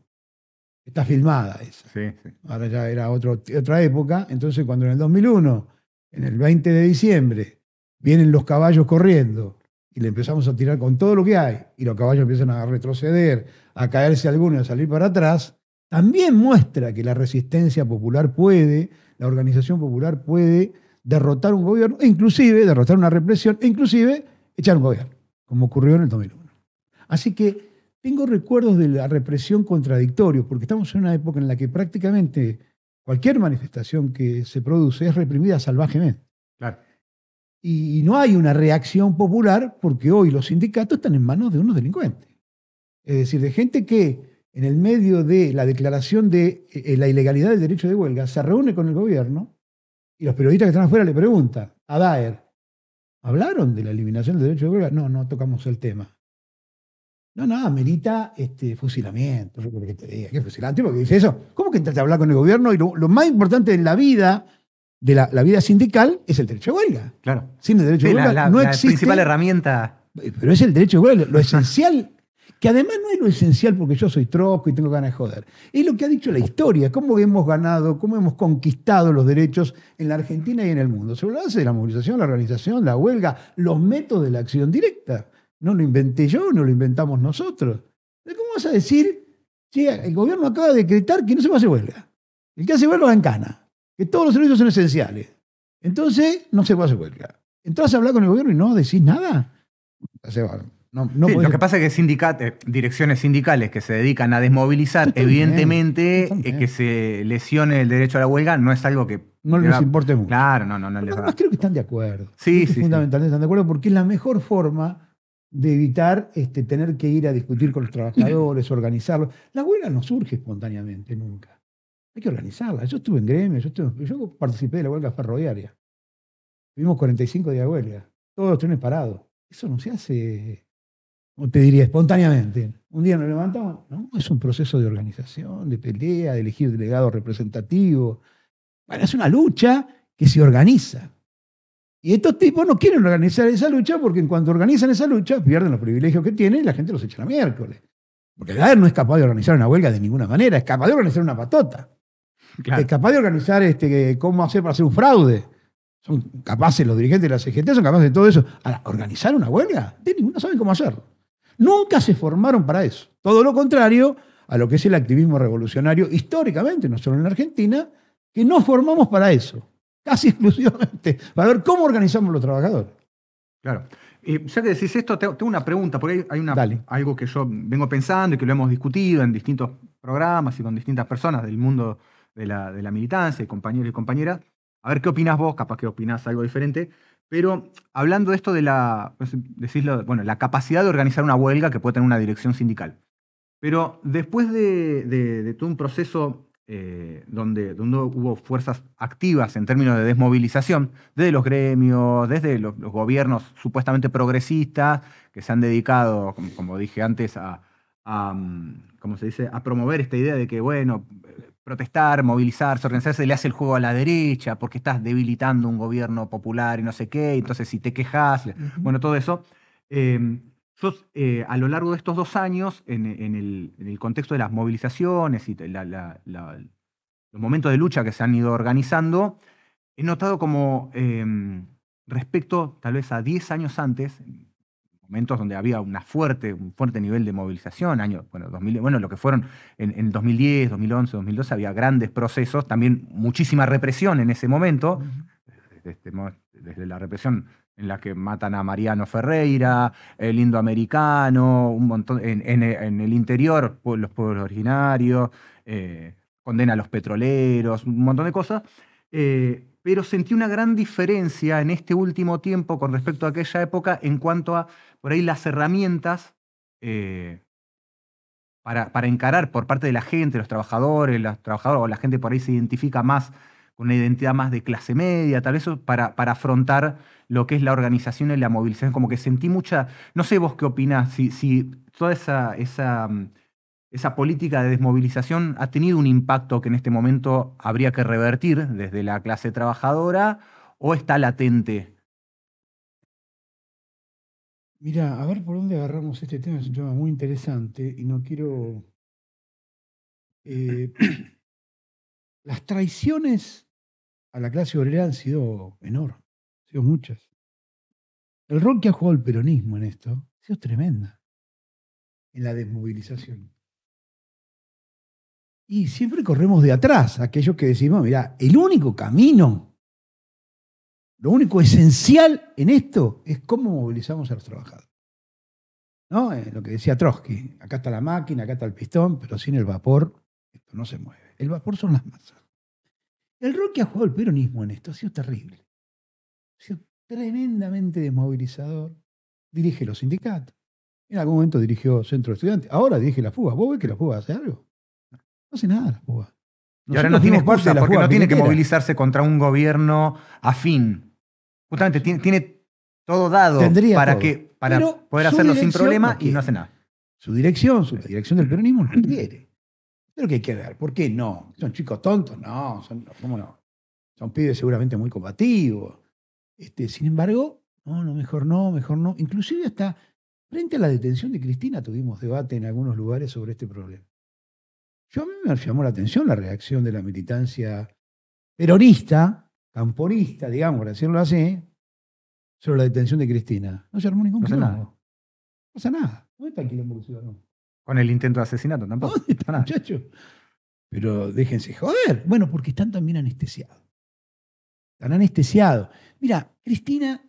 Está filmada esa. Sí, sí. Ahora ya era otra época, entonces cuando en el 2001, en el 20 de diciembre, vienen los caballos corriendo y le empezamos a tirar con todo lo que hay y los caballos empiezan a retroceder, a caerse algunos y a salir para atrás, también muestra que la resistencia popular puede, la organización popular puede derrotar un gobierno, e inclusive derrotar una represión, e inclusive echar un gobierno, como ocurrió en el 2001. Así que tengo recuerdos de la represión contradictorios, porque estamos en una época en la que prácticamente cualquier manifestación que se produce es reprimida salvajemente. Claro. Y no hay una reacción popular porque hoy los sindicatos están en manos de unos delincuentes. Es decir, de gente que en el medio de la declaración de la ilegalidad del derecho de huelga se reúne con el gobierno y los periodistas que están afuera le preguntan a Daer, ¿hablaron de la eliminación del derecho de huelga? No, no tocamos el tema. No, amerita fusilamiento. Yo creo que te diga, ¿qué fusilamiento? Porque dice eso. ¿Cómo que entraste a hablar con el gobierno? Y lo más importante en la vida, de la vida sindical, es el derecho de huelga. Claro. Sin el derecho Sí, de huelga la no existe. principal herramienta. Pero es el derecho de huelga, lo esencial, que además no es lo esencial porque yo soy trosco y tengo ganas de joder. Es lo que ha dicho la historia, cómo hemos ganado, cómo hemos conquistado los derechos en la Argentina y en el mundo. Sobre la base de la movilización, la organización, la huelga, los métodos de la acción directa. No lo inventé yo, no lo inventamos nosotros. ¿Cómo vas a decir, che, el gobierno acaba de decretar que no se va a hacer huelga? El que hace huelga va en cana, que todos los servicios son esenciales. Entonces, no se va a hacer huelga. Entras a hablar con el gobierno y no decís nada. No Sí, podés- lo que pasa es que direcciones sindicales que se dedican a desmovilizar, Está bien, evidentemente, está bien. que se lesione el derecho a la huelga no es algo que... no les importe mucho. Claro, no Pero les va. además creo que están de acuerdo. Sí, Creo que sí, fundamentalmente están de acuerdo porque es la mejor forma de evitar tener que ir a discutir con los trabajadores, organizarlos. La huelga no surge espontáneamente nunca. Hay que organizarla. Yo estuve en gremio, yo participé de la huelga ferroviaria. Tuvimos 45 días de huelga, todos los trenes parados. Eso no se hace, como te diría, espontáneamente. Un día nos levantamos, no, es un proceso de organización, de pelea, de elegir delegados representativos. Bueno, es una lucha que se organiza. Y estos tipos no quieren organizar esa lucha porque en cuanto organizan esa lucha pierden los privilegios que tienen y la gente los echa a miércoles. Porque Daer no es capaz de organizar una huelga de ninguna manera, es capaz de organizar una patota. Claro. Es capaz de organizar cómo hacer para hacer un fraude. Son capaces, los dirigentes de la CGT son capaces de todo eso. Ahora, ¿organizar una huelga? No saben cómo hacerlo. Nunca se formaron para eso. Todo lo contrario a lo que es el activismo revolucionario históricamente, no solo en la Argentina, que nos formamos para eso. Casi exclusivamente, para ver cómo organizamos los trabajadores. Claro. Ya que decís esto, tengo una pregunta, porque hay Dale. algo que yo vengo pensando y que lo hemos discutido en distintos programas y con distintas personas del mundo de la militancia, compañeros y compañeras. A ver qué opinás vos, capaz que opinás algo diferente, pero hablando de esto de la capacidad de organizar una huelga que puede tener una dirección sindical. Pero después de todo un proceso donde hubo fuerzas activas en términos de desmovilización, desde los gremios, desde los gobiernos supuestamente progresistas, que se han dedicado, como dije antes, ¿cómo se dice?, a promover esta idea de que, bueno, protestar, movilizarse, organizarse, le hace el juego a la derecha porque estás debilitando un gobierno popular y no sé qué, entonces si te quejas, bueno, todo eso. Yo, a lo largo de estos 2 años, en el contexto de las movilizaciones y los momentos de lucha que se han ido organizando, he notado como respecto tal vez a 10 años antes, momentos donde había un fuerte nivel de movilización, años, bueno, 2000, bueno, lo que fueron en 2010, 2011, 2012, había grandes procesos, también muchísima represión en ese momento, desde la represión en la que matan a Mariano Ferreira, el indoamericano, un montón, en el interior, los pueblos originarios, condena a los petroleros, un montón de cosas. Pero sentí una gran diferencia en este último tiempo con respecto a aquella época en cuanto a, por ahí, las herramientas para encarar por parte de la gente, los trabajadores o la gente por ahí se identifica más con una identidad más de clase media, tal vez para afrontar lo que es la organización y la movilización. Como que sentí mucha, no sé vos qué opinás, si toda esa política de desmovilización ha tenido un impacto que en este momento habría que revertir desde la clase trabajadora o está latente. Mira, a ver por dónde agarramos este tema, es un tema muy interesante y no quiero... las traiciones a la clase obrera han sido enormes, han sido muchas. El rol que ha jugado el peronismo en esto ha sido tremenda, en la desmovilización. Y siempre corremos de atrás, aquellos que decimos, mira, el único camino, lo único esencial en esto es cómo movilizamos a los trabajadores. ¿No? Lo que decía Trotsky, acá está la máquina, acá está el pistón, pero sin el vapor esto no se mueve. El vapor son las masas. El rol que ha jugado el peronismo en esto ha sido terrible. Ha sido tremendamente desmovilizador. Dirige los sindicatos. En algún momento dirigió Centro de Estudiantes. Ahora dirige la fuga. ¿Vos ves que la fuga hace algo? No hace nada la fuga. Y ahora no tiene excusa porque no tiene que movilizarse contra un gobierno afín. Justamente tiene todo dado para poder hacerlo sin problema y no hace nada. Su dirección, la dirección del peronismo no quiere. Pero que hay que ver, ¿por qué no? ¿Son chicos tontos? No, ¿cómo no? Son pibes seguramente muy combativos. Sin embargo, no, mejor no. Inclusive hasta frente a la detención de Cristina tuvimos debate en algunos lugares sobre este problema. A mí me llamó la atención la reacción de la militancia peronista, camporista, digamos, por decirlo así, sobre la detención de Cristina. No se armó ningún quilombo. No pasa nada. ¿Dónde está el quilombo que se armó? Con el intento de asesinato tampoco. ¿Dónde está, muchachos? Pero déjense joder. Bueno, porque están también anestesiados. Están anestesiados. Mira, Cristina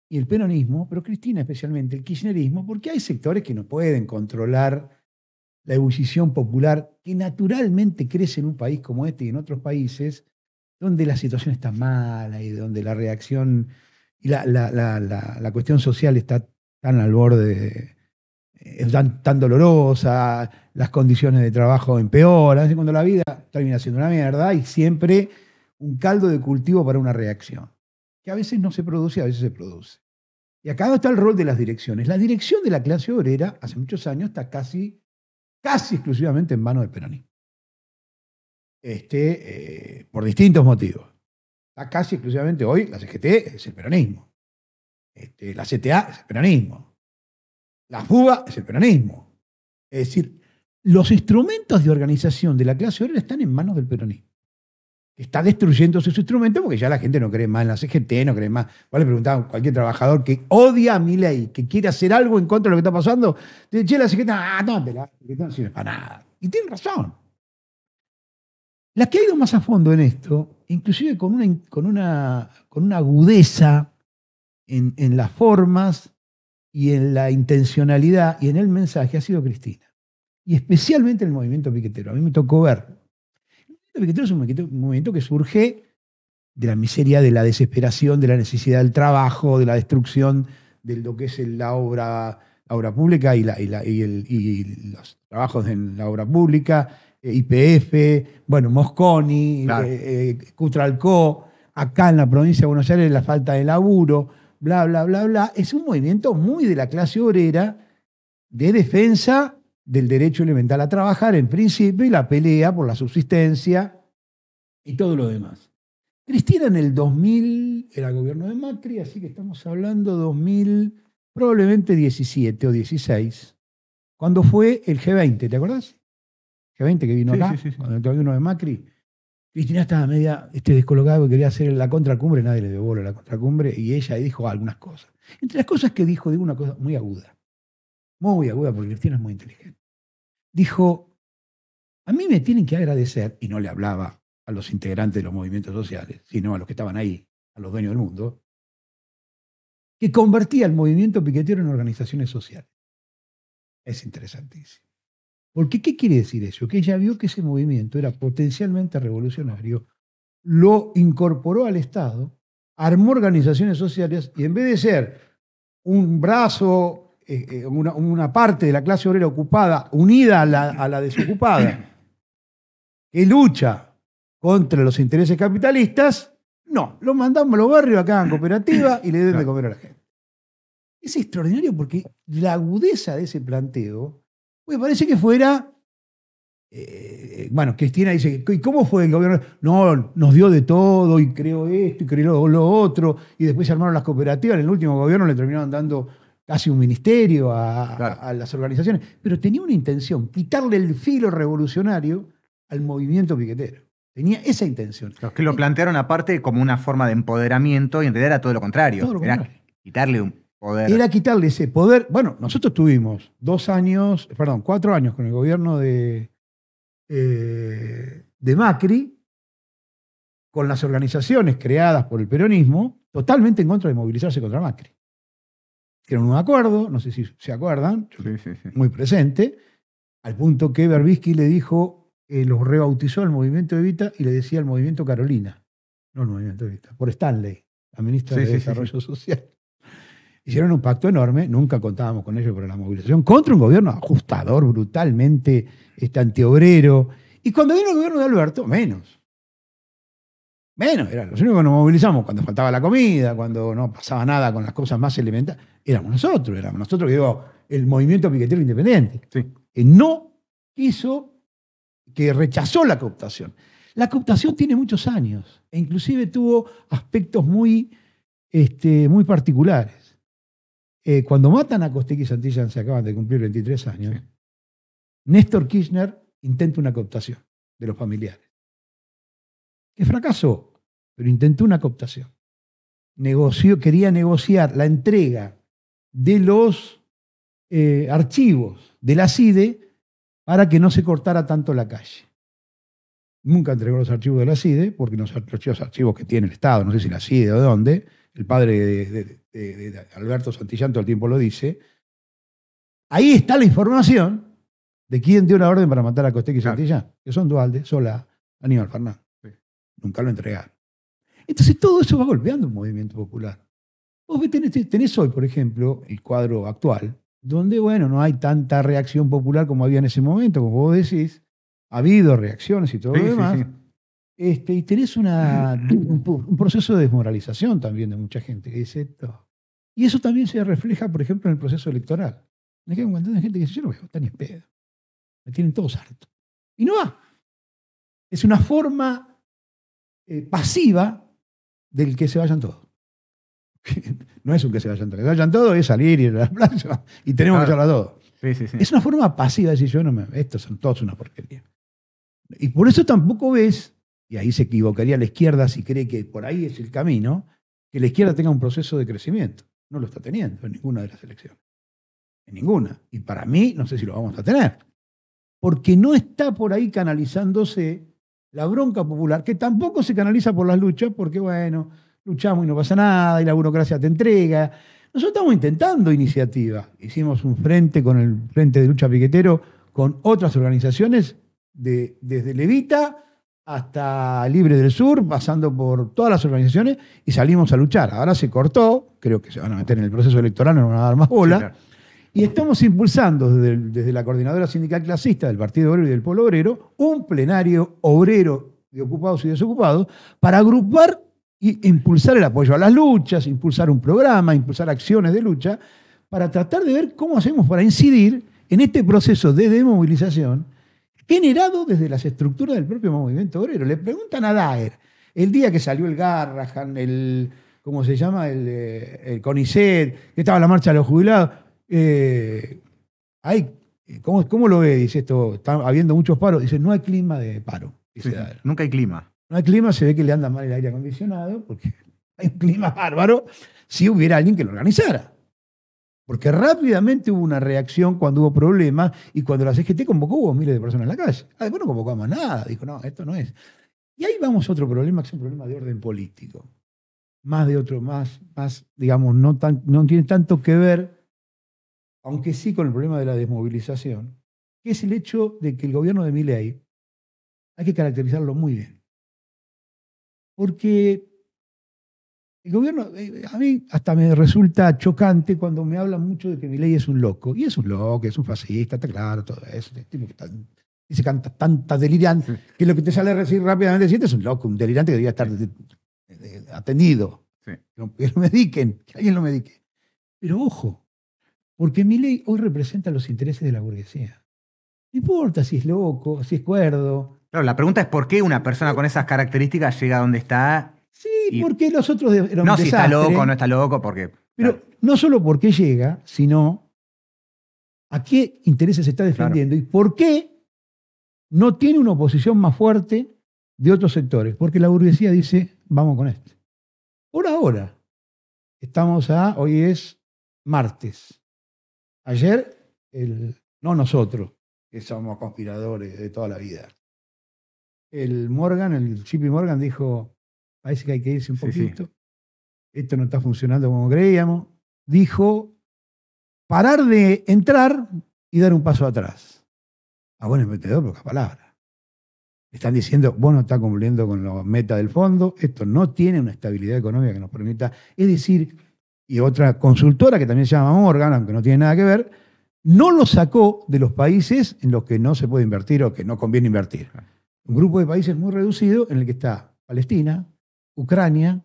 y el peronismo, pero Cristina especialmente, el kirchnerismo, porque hay sectores que no pueden controlar la ebullición popular que naturalmente crece en un país como este y en otros países donde la situación está mala y donde la reacción y la cuestión social está tan al borde, tan dolorosa, las condiciones de trabajo empeoran, cuando la vida termina siendo una mierda, hay siempre un caldo de cultivo para una reacción, que a veces no se produce, a veces se produce. Y acá está el rol de las direcciones. La dirección de la clase obrera, hace muchos años, está casi exclusivamente en manos del peronismo. Por distintos motivos. Está casi exclusivamente hoy, la CGT es el peronismo. La CTA es el peronismo. La FUBA es el peronismo. Es decir, los instrumentos de organización de la clase obrera están en manos del peronismo. Está destruyendo sus instrumentos porque ya la gente no cree más en la CGT, no cree más. Vos le preguntaba a cualquier trabajador que odia a Milei, que quiere hacer algo en contra de lo que está pasando, dice, che, la CGT, la CGT no sirve para nada. Y tiene razón. La que ha ido más a fondo en esto, inclusive con una agudeza en las formas y en la intencionalidad y en el mensaje, ha sido Cristina. Y especialmente el movimiento piquetero. A mí me tocó ver. El movimiento piquetero es un movimiento que surge de la miseria, de la desesperación, de la necesidad del trabajo, de la destrucción de lo que es la obra pública y los trabajos en la obra pública, YPF, bueno, Mosconi, claro. Cutralcó, acá en la provincia de Buenos Aires la falta de laburo, bla, bla, bla, bla. Es un movimiento muy de la clase obrera de defensa del derecho elemental a trabajar en principio y la pelea por la subsistencia y todo lo demás. Cristina en el 2000 era gobierno de Macri, así que estamos hablando 2000, probablemente 17 o 16, cuando fue el G20, ¿te acordás? G20 que vino acá, sí. Cuando el gobierno de Macri. Cristina estaba media descolocada porque quería hacer la contracumbre, nadie le dio bola a la contracumbre, y ella dijo algunas cosas. Entre las cosas que dijo una cosa muy aguda, porque Cristina es muy inteligente. Dijo, a mí me tienen que agradecer, y no le hablaba a los integrantes de los movimientos sociales, sino a los que estaban ahí, a los dueños del mundo, que convertía el movimiento piquetero en organizaciones sociales. Es interesantísimo. Porque, ¿qué quiere decir eso? Que ella vio que ese movimiento era potencialmente revolucionario, lo incorporó al Estado, armó organizaciones sociales y en vez de ser un brazo, una parte de la clase obrera ocupada unida a la desocupada, que lucha contra los intereses capitalistas, no, lo mandamos a los barrios acá en cooperativa y le deben de comer a la gente. Es extraordinario porque la agudeza de ese planteo, pues parece que fuera, bueno, Cristina dice, ¿y cómo fue el gobierno? No, nos dio de todo y creó esto y creó lo otro, y después se armaron las cooperativas, en el último gobierno le terminaron dando casi un ministerio a las organizaciones, pero tenía una intención, quitarle el filo revolucionario al movimiento piquetero. Tenía esa intención. Los que lo plantearon aparte como una forma de empoderamiento y en realidad era todo lo contrario. Todo lo contrario. Era quitarle un poder. Era quitarle ese poder. Bueno, nosotros tuvimos 4 años con el gobierno de Macri, con las organizaciones creadas por el peronismo, totalmente en contra de movilizarse contra Macri. Hicieron un acuerdo, no sé si se acuerdan, Sí. muy presente, al punto que Berbisky le dijo, los rebautizó el movimiento Evita y le decía el movimiento Carolina, no el movimiento Evita, por Stanley, la ministra de Desarrollo Social. Hicieron un pacto enorme, nunca contábamos con ellos para la movilización, contra un gobierno ajustador, brutalmente antiobrero. Y cuando vino el gobierno de Alberto, menos. Eran los únicos que nos movilizamos cuando faltaba la comida, cuando no pasaba nada con las cosas más elementales. Éramos nosotros, que digo, el movimiento piquetero independiente. Sí. Que no quiso, que rechazó la cooptación. La cooptación tiene muchos años e inclusive tuvo aspectos muy particulares. Cuando matan a Costecchi y Santillán, se acaban de cumplir 23 años, sí. Néstor Kirchner intenta una cooptación de los familiares. Que fracasó, pero intentó una cooptación. Quería negociar la entrega de los archivos de la CIDE para que no se cortara tanto la calle. Nunca entregó los archivos de la CIDE, porque los archivos que tiene el Estado, no sé si la CIDE o de dónde, el padre de Alberto Santillán todo el tiempo lo dice, ahí está la información de quién dio la orden para matar a Costecchi y Santillán, que son Duhalde, Solá, Aníbal Fernández. Sí. Nunca lo entregaron. Entonces todo eso va golpeando el movimiento popular. Vos tenés hoy, por ejemplo, el cuadro actual, donde, bueno, no hay tanta reacción popular como había en ese momento, como vos decís. Ha habido reacciones y todo lo demás. Sí. Y tenés un proceso de desmoralización también de mucha gente que dice esto. Y eso también se refleja, por ejemplo, en el proceso electoral. Me queda un montón de gente que dice, yo no voy a votar ni en pedo. Me tienen todos hartos. Y no va. Es una forma pasiva del que se vayan todos. No es un que se vayan todos. Que se vayan todos es salir y ir a la plaza y tenemos que hacerla todos. Sí. Es una forma pasiva de decir, estos son todos una porquería. Y por eso tampoco ves, y ahí se equivocaría la izquierda si cree que por ahí es el camino, que la izquierda tenga un proceso de crecimiento. No lo está teniendo en ninguna de las elecciones. En ninguna. Y para mí, no sé si lo vamos a tener. Porque no está por ahí canalizándose la bronca popular, que tampoco se canaliza por las luchas, porque bueno, luchamos y no pasa nada, y la burocracia te entrega. Nosotros estamos intentando iniciativa. Hicimos un frente con el Frente de Lucha Piquetero, con otras organizaciones, desde Levita hasta Libre del Sur, pasando por todas las organizaciones, y salimos a luchar. Ahora se cortó, creo que se van a meter en el proceso electoral, no van a dar más bola. Sí, claro. Y estamos impulsando desde la Coordinadora Sindical Clasista del Partido Obrero y del Pueblo Obrero un plenario obrero de ocupados y desocupados para agrupar y impulsar el apoyo a las luchas, impulsar un programa, impulsar acciones de lucha, para tratar de ver cómo hacemos para incidir en este proceso de demovilización generado desde las estructuras del propio movimiento obrero. Le preguntan a Daer, el día que salió el Garrahan, ¿cómo se llama? El CONICET, que estaba la marcha de los jubilados. ¿Cómo lo ve? Dice esto, está habiendo muchos paros. Dice, no hay clima de paro. Dice Nunca hay clima. No hay clima, se ve que le anda mal el aire acondicionado, porque hay un clima bárbaro, si hubiera alguien que lo organizara. Porque rápidamente hubo una reacción cuando hubo problemas y cuando la CGT convocó hubo miles de personas en la calle. Después no convocamos nada, dijo, no, esto no es. Y ahí vamos a otro problema, que es un problema de orden político. Más, digamos, no tiene tanto que ver, aunque sí con el problema de la desmovilización, que es el hecho de que el gobierno de Milei hay que caracterizarlo muy bien. Porque el gobierno, a mí hasta me resulta chocante cuando me hablan mucho de que Milei es un loco. Y es un loco, es un fascista, está claro, todo eso. Dice tanta delirante, que lo que te sale a decir rápidamente es: es un loco, un delirante que debería estar atendido. Sí. Que lo mediquen, que alguien lo medique. Pero ojo, porque Milei hoy representa los intereses de la burguesía. No importa si es loco, si es cuerdo. Claro, la pregunta es por qué una persona con esas características llega a donde está. Sí, porque los otros eran no un si desastre. está loco o no está loco, porque. Pero claro, no solo por qué llega, sino a qué intereses se está defendiendo y por qué no tiene una oposición más fuerte de otros sectores. Porque la burguesía dice, vamos con este. Por ahora, hoy es martes. Ayer, no nosotros, que somos conspiradores de toda la vida. El JP Morgan dijo, parece que hay que irse un poquito. Sí. Esto no está funcionando como creíamos. Dijo, parar de entrar y dar un paso atrás. A buen metedor, pocas palabras. Están diciendo, vos no estás cumpliendo con la meta del fondo, esto no tiene una estabilidad económica que nos permita. Es decir, y otra consultora que también se llama Morgan, aunque no tiene nada que ver, no lo sacó de los países en los que no se puede invertir o que no conviene invertir. Un grupo de países muy reducido en el que está Palestina, Ucrania,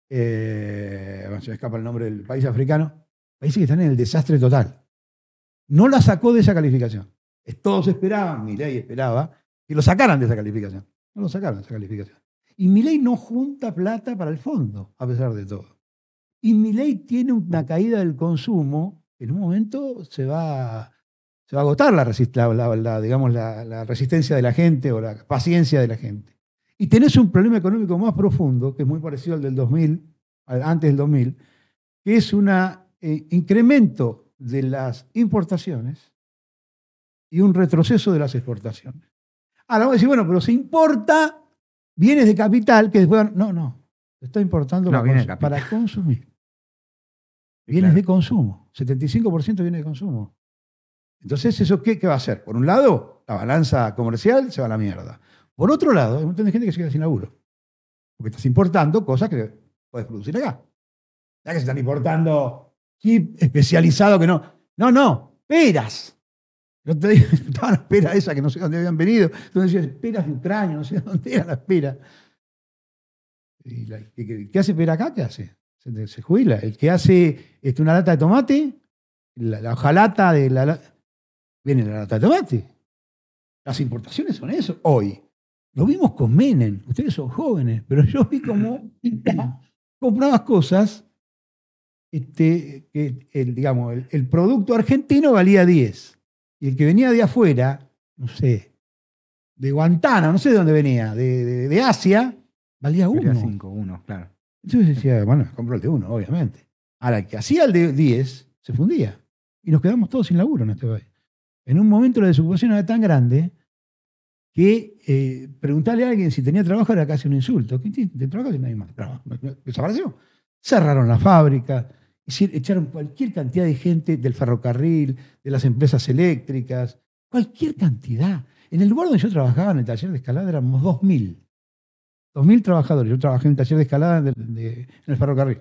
se me escapa el nombre del país africano, países que están en el desastre total. No la sacó de esa calificación. Todos esperaban, Milei esperaba, que lo sacaran de esa calificación. No lo sacaron de esa calificación. Y Milei no junta plata para el fondo, a pesar de todo. Y Milei tiene una caída del consumo, que en un momento se va a agotar la resistencia de la gente o la paciencia de la gente. Y tenés un problema económico más profundo, que es muy parecido al del 2000, antes del 2000, que es un incremento de las importaciones y un retroceso de las exportaciones. Ahora vamos a decir, bueno, pero se importa bienes de capital que después... No, se está importando para consumir. Bienes de consumo, 75% de bienes de consumo. Entonces, ¿eso qué va a hacer? Por un lado, la balanza comercial se va a la mierda. Por otro lado, hay un montón de gente que se queda sin laburo. Porque estás importando cosas que puedes producir acá. Ya que se están importando chip especializado que no. No, peras. Yo te digo, estaban las peras esas que no sé dónde habían venido. Entonces decías, peras de Ucrania, no sé dónde eran las peras. ¿Qué hace pera acá? ¿Qué hace? Se jubila. El que hace una lata de tomate, la hojalata de la... Viene la lata de tomate. Las importaciones son eso, hoy. Lo vimos con Menem. Ustedes son jóvenes, pero yo vi cómo comprabas cosas que el producto argentino valía 10. Y el que venía de afuera, no sé, de Guantánamo, no sé de dónde venía, de Asia, valía 1. Valía 5, 1, claro. Entonces decía, bueno, compro el de 1, obviamente. Ahora, el que hacía el de 10 se fundía. Y nos quedamos todos sin laburo en este país. En un momento la desocupación era tan grande que preguntarle a alguien si tenía trabajo era casi un insulto. ¿Quién tiene trabajo si nadie más trabaja? Desapareció. Cerraron la fábrica, echaron cualquier cantidad de gente del ferrocarril, de las empresas eléctricas, cualquier cantidad. En el lugar donde yo trabajaba, en el taller de escalada, éramos 2.000. 2.000 trabajadores. Yo trabajé en el taller de escalada en el ferrocarril.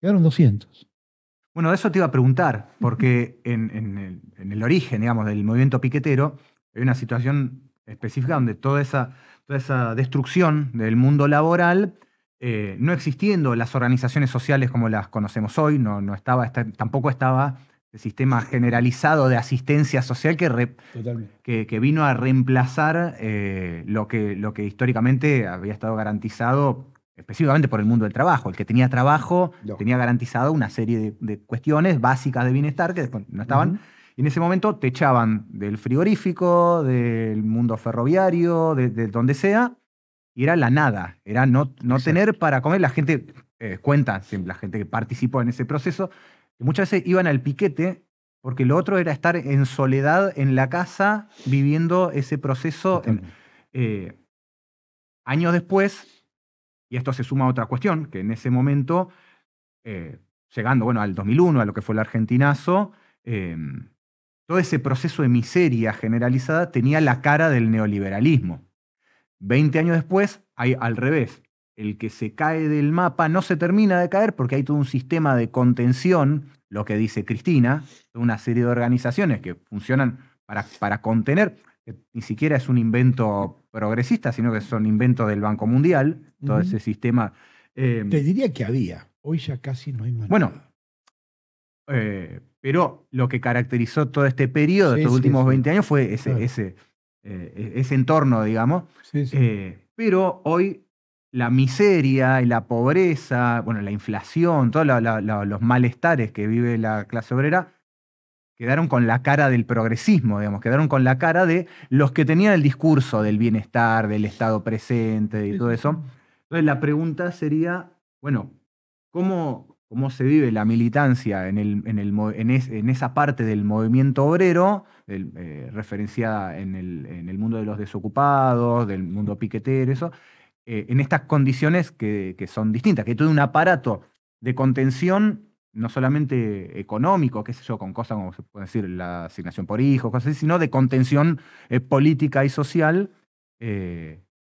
Quedaron 200. Bueno, de eso te iba a preguntar, porque en el origen, digamos, del movimiento piquetero, hay una situación específica donde toda esa destrucción del mundo laboral, no existiendo las organizaciones sociales como las conocemos hoy, tampoco estaba el sistema generalizado de asistencia social que vino a reemplazar lo que históricamente había estado garantizado específicamente por el mundo del trabajo. El que tenía trabajo tenía garantizado una serie de cuestiones básicas de bienestar que después no estaban. Y en ese momento te echaban del frigorífico, del mundo ferroviario, de donde sea, y era la nada, era no Exacto. tener para comer. La gente, cuenta, siempre la gente que participó en ese proceso, que muchas veces iban al piquete porque lo otro era estar en soledad en la casa viviendo ese proceso. Totalmente. Años después, y esto se suma a otra cuestión, que en ese momento, llegando al 2001, a lo que fue el argentinazo, todo ese proceso de miseria generalizada tenía la cara del neoliberalismo. 20 años después, hay al revés. El que se cae del mapa no se termina de caer porque hay todo un sistema de contención, lo que dice Cristina, una serie de organizaciones que funcionan para contener, que ni siquiera es un invento progresista, sino que son inventos del Banco Mundial, todo Ujú. ese sistema. Te diría que había. Hoy ya casi no hay más. Bueno, nada. pero lo que caracterizó todo este periodo, Sí, estos sí, últimos sí. 20 años, fue Claro. ese entorno, digamos. Sí, sí. Pero hoy la miseria y la pobreza, la inflación, todos los malestares que vive la clase obrera, quedaron con la cara del progresismo, digamos, quedaron con la cara de los que tenían el discurso del bienestar, del Estado presente y Sí, todo sí, eso. Entonces la pregunta sería, ¿cómo se vive la militancia en esa parte del movimiento obrero, referenciada en el mundo de los desocupados, del mundo piquetero, eso, en estas condiciones que son distintas, que hay todo un aparato de contención, no solamente económico, qué sé yo, con cosas como se puede decir la asignación por hijos, cosas así, sino de contención política y social,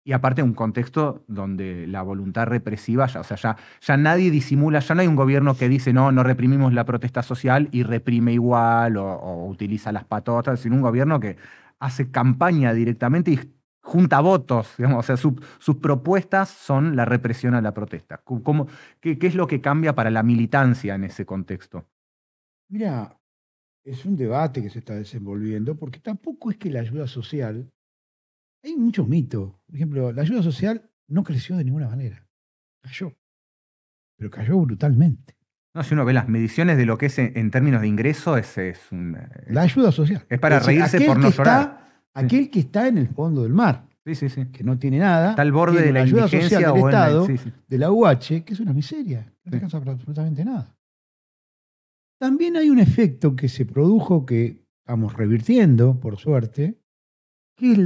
y aparte un contexto donde la voluntad represiva, ya nadie disimula, ya no hay un gobierno que dice no reprimimos la protesta social y reprime igual o utiliza las patotas, sino un gobierno que hace campaña directamente y junta votos, digamos, sus propuestas son la represión a la protesta. ¿Qué es lo que cambia para la militancia en ese contexto? Mira, es un debate que se está desenvolviendo porque tampoco es que la ayuda social. Hay muchos mitos. Por ejemplo, la ayuda social no creció de ninguna manera. Cayó. Pero cayó brutalmente. No, si uno ve las mediciones de lo que es en términos de ingreso, es La ayuda social. es para Es decir, reírse aquel por no que llorar. está- Aquel que está en el fondo del mar, Sí. que no tiene nada, Está al borde tiene de la una ayuda social indigencia del o en la- Estado, sí. de la UH, que es una miseria. No te Sí. alcanza para absolutamente nada. También hay un efecto que se produjo que estamos revirtiendo, por suerte, que es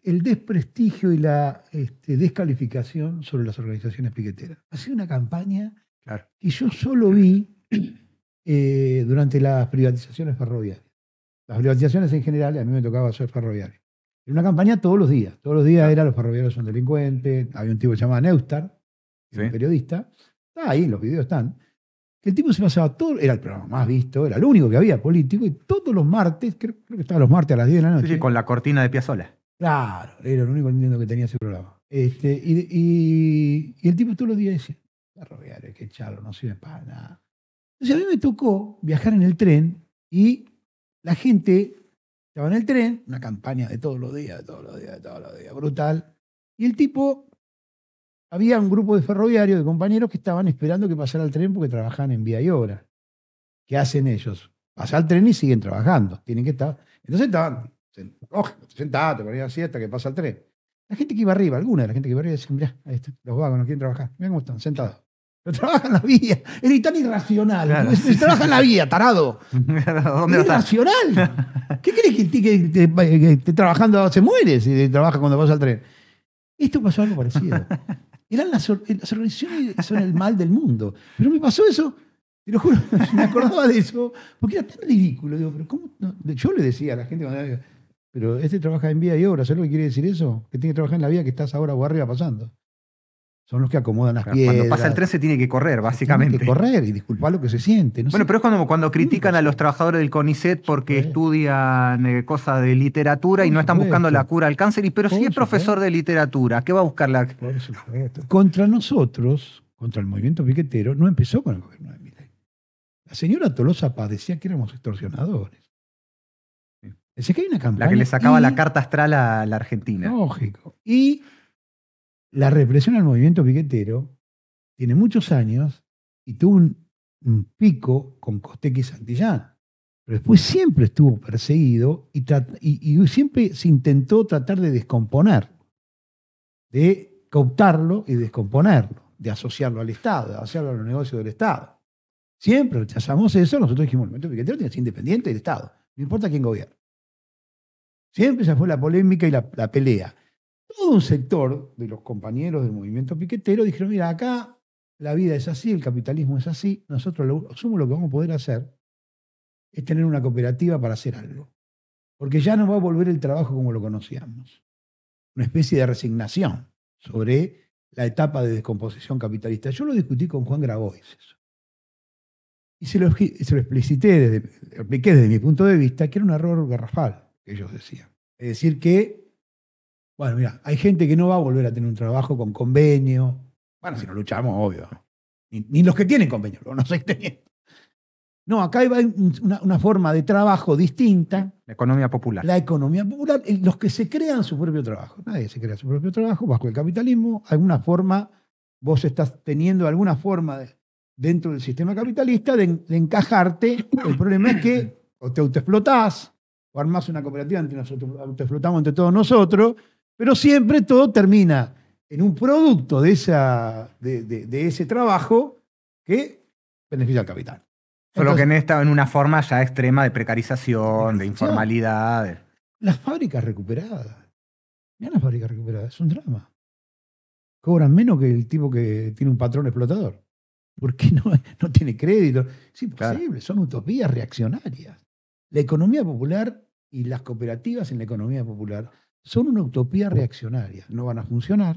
el desprestigio y la descalificación sobre las organizaciones piqueteras. Ha sido una campaña Claro. que yo solo vi durante las privatizaciones ferroviarias. Las privatizaciones en general, a mí me tocaba ser ferroviario. Era una campaña todos los días. Todos los días Claro. era los ferroviarios son delincuentes. Había un tipo que se llamaba Neustar, Sí. un periodista. Está ahí, los videos están. Que el tipo se pasaba todo, era el programa más visto, era el único que había político, y todos los martes, creo que estaba los martes a las 10 de la noche. Sí, con la cortina de Piazzolla. Claro, era el único entiendo que tenía ese programa. Y el tipo todos los días decía, ferroviario, hay que echarlo, no sirve para nada. Entonces a mí me tocó viajar en el tren y la gente estaba en el tren, una campaña de todos los días, brutal. Y el tipo, había un grupo de ferroviarios, de compañeros que estaban esperando que pasara el tren porque trabajaban en vía y obra. ¿Qué hacen ellos? Pasa el tren y siguen trabajando. Tienen que estar. Entonces estaban, sentate, ponían siesta, que pasa el tren. La gente que iba arriba, alguna de la gente que iba arriba decía, mirá, ahí está, los vagos no quieren trabajar. Mirá cómo están, sentados. Pero trabajan en la vía. Era tan irracional. Claro, Porque se trabaja en la vía, tarado. ¿Dónde Es va a estar? irracional. ¿Qué crees que esté trabajando se muere si trabaja cuando pasa el tren? Esto pasó algo parecido. Las organizaciones son el mal del mundo. Pero me pasó eso, te lo juro, me acordaba de eso, porque era tan ridículo. Digo, pero ¿cómo? No? Yo le decía a la gente, pero trabaja en vía y obra, ¿sabes lo que quiere decir eso? Que tiene que trabajar en la vía que estás ahora o arriba pasando. Son los que acomodan las piedras. Cuando pasa el tren se tiene que correr, básicamente. Tiene que correr y disculpar lo que se siente. No sé. Pero es cuando critican a los trabajadores del CONICET porque Sí. estudian cosas de literatura y Por no están buscando supuesto. la cura al cáncer. Pero si Por es profesor supuesto. de literatura, ¿qué va a buscar la...? Por supuesto. Contra nosotros, contra el movimiento piquetero, no empezó con el gobierno de Milei. La señora Tolosa Paz decía que éramos extorsionadores. Sí. Decía que hay una campaña. La que le sacaba y- la carta astral a la Argentina. Lógico. Y la represión al movimiento piquetero tiene muchos años y tuvo un pico con Costequi y Santillán. Pero después siempre estuvo perseguido y siempre se intentó tratar de descomponer, de cooptarlo y descomponerlo, de asociarlo al Estado, de asociarlo a los negocios del Estado. Siempre rechazamos eso, nosotros dijimos, el movimiento piquetero tiene que ser independiente del Estado, no importa quién gobierna. Siempre esa fue la polémica y la pelea. Todo un sector de los compañeros del movimiento piquetero dijeron, mira, acá la vida es así, el capitalismo es así, nosotros lo que vamos a poder hacer es tener una cooperativa para hacer algo. Porque ya no va a volver el trabajo como lo conocíamos. Una especie de resignación sobre la etapa de descomposición capitalista. Yo lo discutí con Juan Grabois eso. Y se lo expliqué desde mi punto de vista que era un error garrafal, que ellos decían. Es decir que, bueno, mira, hay gente que no va a volver a tener un trabajo con convenio. Bueno, si no luchamos, obvio. Ni los que tienen convenio, no estoy teniendo. No, acá hay una forma de trabajo distinta. La economía popular. La economía popular, los que se crean su propio trabajo. Nadie se crea su propio trabajo bajo el capitalismo. Alguna forma, vos estás teniendo alguna forma dentro del sistema capitalista de encajarte. El problema es que o te autoexplotás, o armás una cooperativa entre nosotros, autoexplotamos entre todos nosotros, pero siempre todo termina en un producto de ese trabajo que beneficia al capital. Solo Entonces, que en una forma ya extrema de precarización, de informalidad. Las fábricas recuperadas. Mirá las fábricas recuperadas, es un drama. Cobran menos que el tipo que tiene un patrón explotador. Porque no tiene crédito. Es imposible, claro. Son utopías reaccionarias. La economía popular y las cooperativas en la economía popular son una utopía reaccionaria. No van a funcionar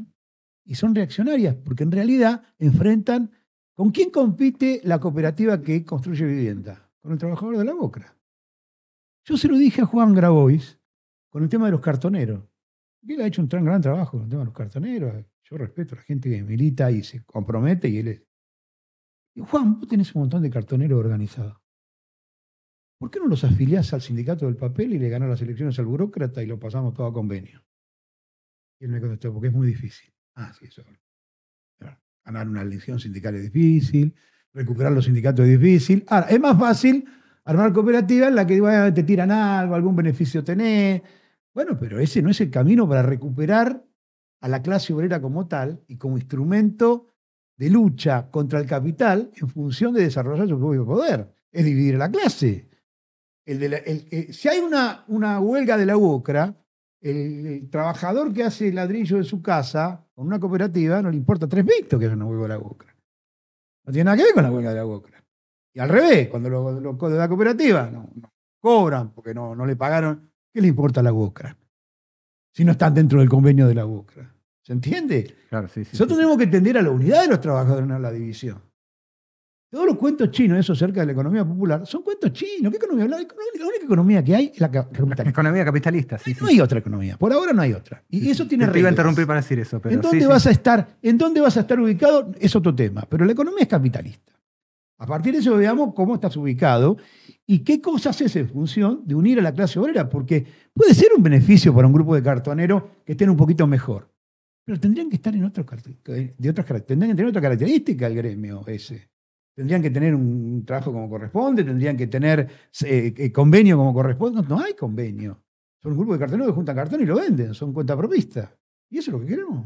y son reaccionarias porque en realidad enfrentan. ¿Con quién compite la cooperativa que construye vivienda? Con el trabajador de la UOCRA. Yo se lo dije a Juan Grabois con el tema de los cartoneros. Él ha hecho un gran trabajo con el tema de los cartoneros. Yo respeto a la gente que milita y se compromete y él es. Y Juan, vos tenés un montón de cartoneros organizados. ¿Por qué no los afiliás al sindicato del papel y le ganás las elecciones al burócrata y lo pasamos todo a convenio? Y él me contestó, porque es muy difícil. Ah, sí, eso. Ganar una elección sindical es difícil, recuperar los sindicatos es difícil. Ahora, es más fácil armar cooperativa en la que te tiran algo, algún beneficio tenés. Bueno, pero ese no es el camino para recuperar a la clase obrera como tal y como instrumento de lucha contra el capital en función de desarrollar su propio poder. Es dividir a la clase. Si hay una huelga de la UOCRA, el trabajador que hace el ladrillo de su casa con una cooperativa no le importa 3 pictos que haya una huelga de la UOCRA. No tiene nada que ver con la huelga de la UOCRA. Y al revés, cuando lo de la cooperativa no cobran porque no le pagaron, ¿qué le importa a la UOCRA? Si no están dentro del convenio de la UOCRA. ¿Se entiende? Claro, sí. Nosotros tenemos que tender a la unidad de los trabajadores, no a la división. Todos los cuentos chinos, eso cerca de la economía popular, son cuentos chinos. ¿Qué economía? La única economía que hay es la capitalista. La economía capitalista, sí. No hay otra economía. Por ahora no hay otra. Y eso tiene reglas. Te iba a interrumpir para decir eso. Pero ¿En dónde vas a estar? ¿En dónde vas a estar ubicado? Es otro tema. Pero la economía es capitalista. A partir de eso veamos cómo estás ubicado y qué cosas haces en función de unir a la clase obrera. Porque puede ser un beneficio para un grupo de cartoneros que estén un poquito mejor. Pero tendrían que estar en tendrían que tener otra característica el gremio ese. Tendrían que tener un trabajo como corresponde, tendrían que tener convenio como corresponde. No hay convenio. Son un grupo de cartoneros que juntan cartón y lo venden, son cuentapropistas. Y eso es lo que queremos.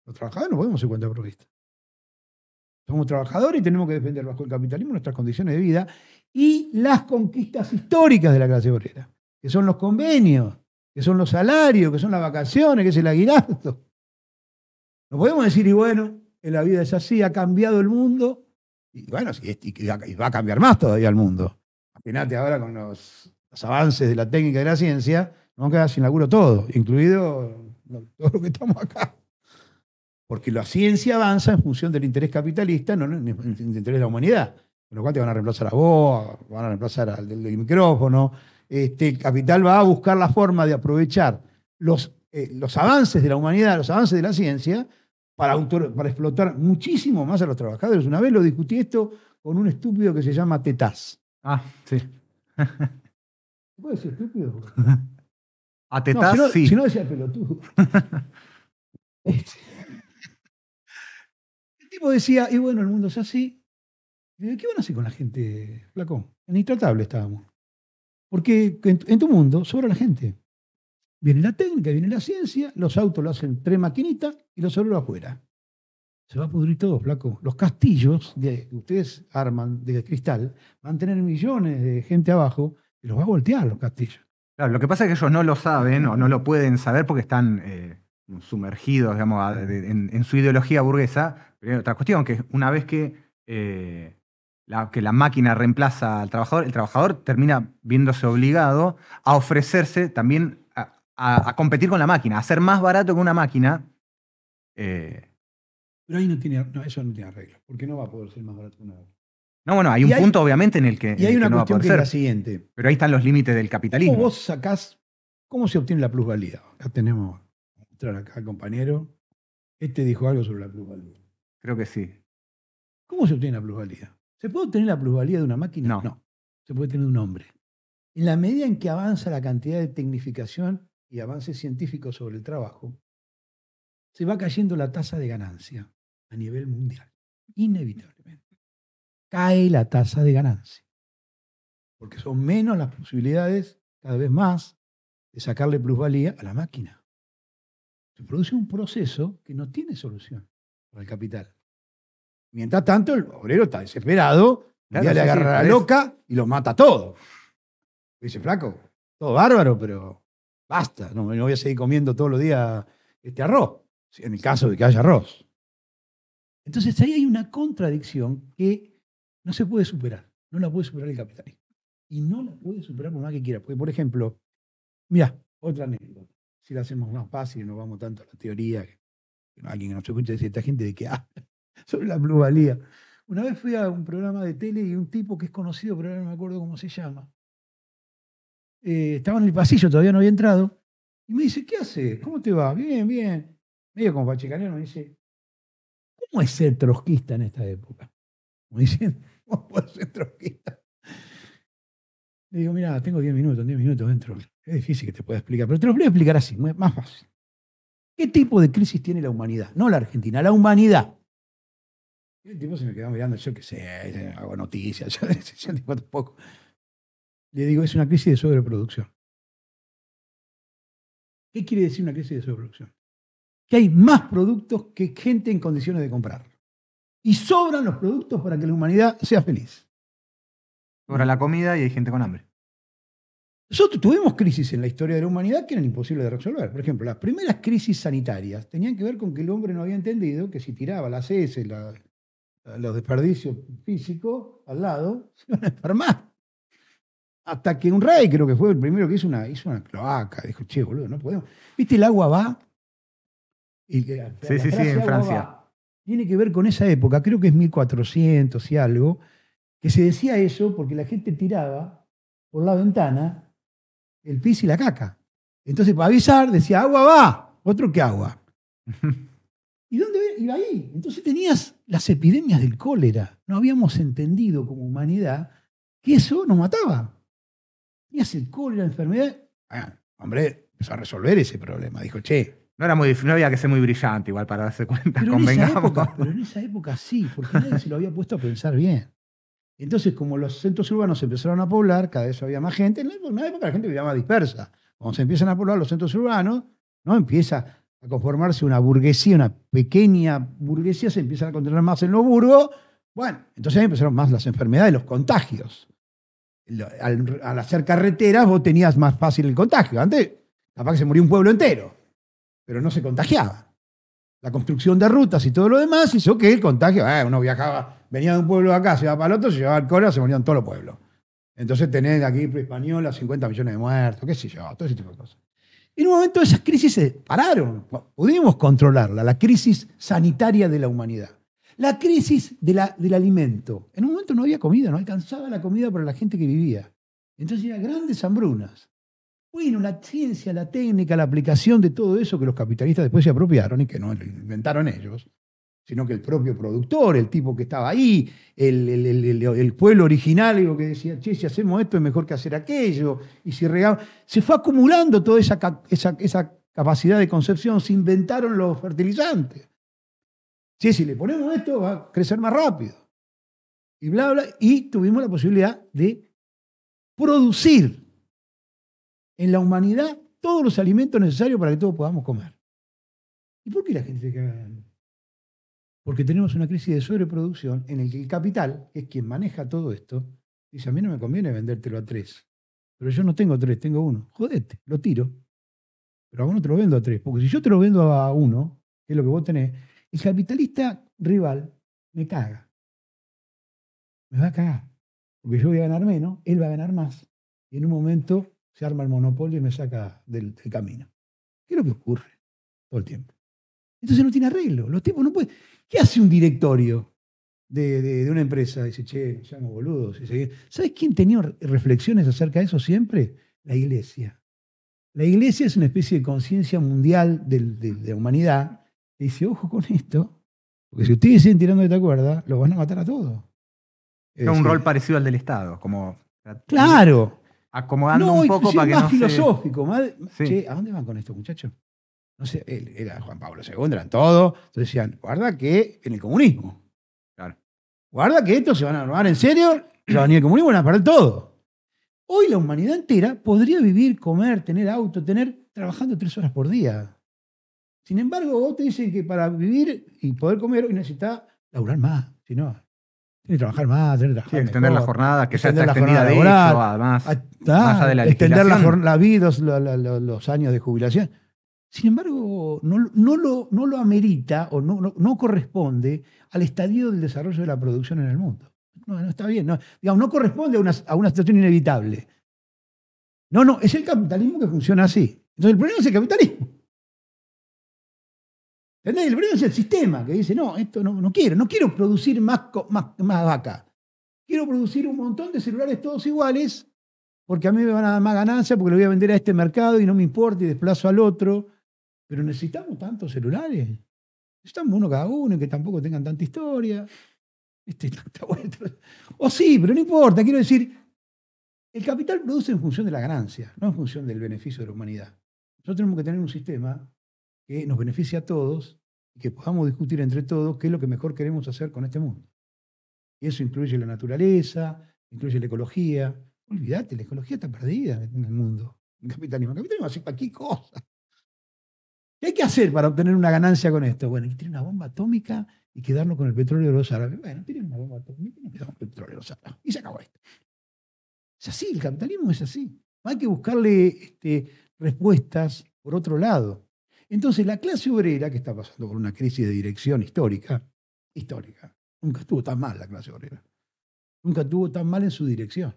Los trabajadores no podemos ser cuentapropistas. Somos trabajadores y tenemos que defender bajo el capitalismo nuestras condiciones de vida y las conquistas históricas de la clase obrera, que son los convenios, que son los salarios, que son las vacaciones, que es el aguinaldo. No podemos decir, y bueno, en la vida es así, ha cambiado el mundo. Y bueno, y va a cambiar más todavía el mundo. Imagínate ahora con los avances de la técnica y de la ciencia, nos vamos a quedar sin laburo todo, incluido todo lo que estamos acá. Porque la ciencia avanza en función del interés capitalista, no en el interés de la humanidad. Con lo cual te van a reemplazar a vos, van a reemplazar al del micrófono. El capital va a buscar la forma de aprovechar los avances de la humanidad, los avances de la ciencia, para explotar muchísimo más a los trabajadores. Una vez lo discutí esto con un estúpido que se llama Tetaz. Ah, sí. ¿Se puede decir estúpido? A Tetaz, no, sí. Si no decía pelotudo. El tipo decía, y bueno, el mundo es así. ¿Qué van a hacer con la gente, flaco? En intratable estábamos. Porque en tu mundo sobra la gente. Viene la técnica, viene la ciencia, los autos lo hacen 3 maquinitas y los obreros afuera. Se va a pudrir todo, flaco. Los castillos que ustedes arman de cristal van a tener millones de gente abajo y los va a voltear los castillos. Claro, lo que pasa es que ellos no lo saben o no lo pueden saber porque están sumergidos, digamos, en su ideología burguesa. Pero hay otra cuestión, que una vez que la máquina reemplaza al trabajador, el trabajador termina viéndose obligado a ofrecerse también a competir con la máquina, a ser más barato que una máquina. Pero ahí eso no tiene arreglo, porque no va a poder ser más barato que una máquina. No, bueno, hay un punto obviamente en el que, y hay una no va a cuestión poder que ser. es la siguiente. Pero ahí están los límites del capitalismo. ¿Cómo vos sacás, cómo se obtiene la plusvalía? Acá tenemos, voy a mostrar acá, compañero. Este dijo algo sobre la plusvalía. Creo que sí. ¿Cómo se obtiene la plusvalía? ¿Se puede obtener la plusvalía de una máquina? No. Se puede tener de un hombre. En la medida en que avanza la cantidad de tecnificación y avances científicos sobre el trabajo, se va cayendo la tasa de ganancia a nivel mundial. Inevitablemente. Cae la tasa de ganancia. Porque son menos las posibilidades, cada vez más, de sacarle plusvalía a la máquina. Se produce un proceso que no tiene solución para el capital. Mientras tanto, el obrero está desesperado, Claro, ya le sí, agarra la es- loca y lo mata todo. Dice, flaco, todo bárbaro, pero basta, no voy a seguir comiendo todos los días este arroz, en el caso de que haya arroz. Entonces ahí hay una contradicción que no se puede superar, no la puede superar el capitalismo. Y no la puede superar por más que quiera. Porque, por ejemplo, mira, otra anécdota. Si la hacemos más fácil y no vamos tanto a la teoría, que alguien que nos escucha dice, esta gente de qué habla sobre la plusvalía. Una vez fui a un programa de tele y un tipo que es conocido, pero ahora no me acuerdo cómo se llama. Estaba en el pasillo, todavía no había entrado, y me dice, ¿qué haces? ¿Cómo te va? Bien, bien. Medio como pachecanero, me dice, ¿cómo es ser trotskista en esta época? Me dicen, ¿cómo puedo ser trotskista? Le digo, mira, tengo 10 minutos, en 10 minutos entro. Es difícil que te pueda explicar, pero te lo voy a explicar así, más fácil. ¿Qué tipo de crisis tiene la humanidad? No la Argentina, la humanidad. Y el tipo se me quedó mirando, yo qué sé, hago noticias, yo tipo tampoco. Le digo, es una crisis de sobreproducción. ¿Qué quiere decir una crisis de sobreproducción? Que hay más productos que gente en condiciones de comprar. Y sobran los productos para que la humanidad sea feliz. Sobra la comida y hay gente con hambre. Nosotros tuvimos crisis en la historia de la humanidad que eran imposibles de resolver. Por ejemplo, las primeras crisis sanitarias tenían que ver con que el hombre no había entendido que si tiraba las heces, los desperdicios físicos al lado, se iban a enfermar. Hasta que un rey, creo que fue el primero que hizo una cloaca. Dijo, che, boludo, no podemos. ¿Viste? El agua va. Y Sí, la sí, frase en agua Francia. va tiene que ver con esa época, creo que es 1400 y algo, que se decía eso porque la gente tiraba por la ventana el pis y la caca. Entonces, para avisar, decía, agua va. Otro que agua. ¿Y dónde iba ahí? Entonces tenías las epidemias del cólera. No habíamos entendido como humanidad que eso nos mataba. Tenías el cólera, la enfermedad. Hombre, empezó a resolver ese problema. Dijo, che. No había que ser muy brillante igual para darse cuenta, Pero convengamos. pero en esa época sí, porque nadie se lo había puesto a pensar bien. Entonces, como los centros urbanos empezaron a poblar, cada vez había más gente. En una época la gente vivía más dispersa. Cuando se empiezan a poblar los centros urbanos, ¿no? Empieza a conformarse una burguesía, una pequeña burguesía, se empiezan a concentrar más en los burgos. Bueno, entonces ahí empezaron más las enfermedades, los contagios. Al hacer carreteras vos tenías más fácil el contagio. Antes, capaz que se murió un pueblo entero, pero no se contagiaba. La construcción de rutas y todo lo demás hizo que el contagio, uno viajaba, venía de un pueblo de acá, se iba para el otro, se llevaba el cólera, se morían todos los pueblos. Entonces tenés aquí española, 50 millones de muertos, qué sé yo, todo ese tipo de cosas. En un momento esas crisis se pararon, pudimos controlarla, la crisis sanitaria de la humanidad. La crisis del alimento. En un momento no había comida, no alcanzaba la comida para la gente que vivía. Entonces eran grandes hambrunas. Bueno, la ciencia, la técnica, la aplicación de todo eso que los capitalistas después se apropiaron y que no lo inventaron ellos, sino que el propio productor, el tipo que estaba ahí, el pueblo original, lo que decía, che, si hacemos esto es mejor que hacer aquello, y si regamos, se fue acumulando toda esa capacidad de concepción, se inventaron los fertilizantes. Che, si le ponemos esto va a crecer más rápido. Y bla, bla, y tuvimos la posibilidad de producir en la humanidad todos los alimentos necesarios para que todos podamos comer. ¿Y por qué la gente se caga? Porque tenemos una crisis de sobreproducción en el que el capital, que es quien maneja todo esto, dice, a mí no me conviene vendértelo a 3. Pero yo no tengo 3, tengo 1. Jodete, lo tiro. Pero a vos no te lo vendo a 3. Porque si yo te lo vendo a 1, que es lo que vos tenés, el capitalista rival me caga. Me va a cagar. Porque yo voy a ganar menos, él va a ganar más. Y en un momento se arma el monopolio y me saca del camino. ¿Qué es lo que ocurre todo el tiempo? Entonces no tiene arreglo. Los tipos no pueden. ¿Qué hace un directorio de una empresa? Dice, che, nos llamo boludos. ¿Sabes quién tenía reflexiones acerca de eso siempre? La Iglesia. La Iglesia es una especie de conciencia mundial de la humanidad. Que dice, ojo con esto, porque si ustedes siguen tirando de esta cuerda, los van a matar a todos. Es un rol parecido al del Estado, como claro. acomodando un poco para que más no filosófico. Sí. Che, ¿a dónde van con esto, muchachos? No sé, él era Juan Pablo II, eran todos. Entonces decían, guarda que en el comunismo. Claro. Guarda que estos se van a armar en serio, y va a venir el comunismo y van a parar todo. Hoy la humanidad entera podría vivir, comer, tener auto, trabajando 3 horas por día. Sin embargo, vos te dicen que para vivir y poder comer hoy necesitas laburar más. Si no, tienes que trabajar más, tienes que trabajar mejor, extender la jornada, que ya está extender la extendida de jornada hecho, laboral, además, más allá de la extender legislación. la vida, los años de jubilación. Sin embargo, no lo amerita o no corresponde al estadio del desarrollo de la producción en el mundo. No está bien. No corresponde a una situación inevitable. No, es el capitalismo que funciona así. Entonces el problema es el capitalismo. ¿Entendés? El problema es el sistema que dice, no, esto no quiero producir más vaca. Quiero producir un montón de celulares todos iguales porque a mí me van a dar más ganancia porque lo voy a vender a este mercado y no me importa y desplazo al otro. Pero necesitamos tantos celulares. Necesitamos uno cada uno y que tampoco tengan tanta historia. O sí, pero no importa. Quiero decir, el capital produce en función de la ganancia, no en función del beneficio de la humanidad. Nosotros tenemos que tener un sistema que nos beneficie a todos y que podamos discutir entre todos qué es lo que mejor queremos hacer con este mundo. Y eso incluye la naturaleza, incluye la ecología. Olvídate, la ecología está perdida en el mundo. El capitalismo hace cualquier cosa. ¿Qué hay que hacer para obtener una ganancia con esto? Bueno, hay que tener una bomba atómica y quedarnos con el petróleo de los árabes. Bueno, tienen una bomba atómica y nos quedamos con el petróleo de los árabes. Y se acabó esto. Es así, el capitalismo es así. Hay que buscarle respuestas por otro lado. Entonces, la clase obrera, que está pasando por una crisis de dirección histórica, nunca estuvo tan mal la clase obrera. Nunca estuvo tan mal en su dirección.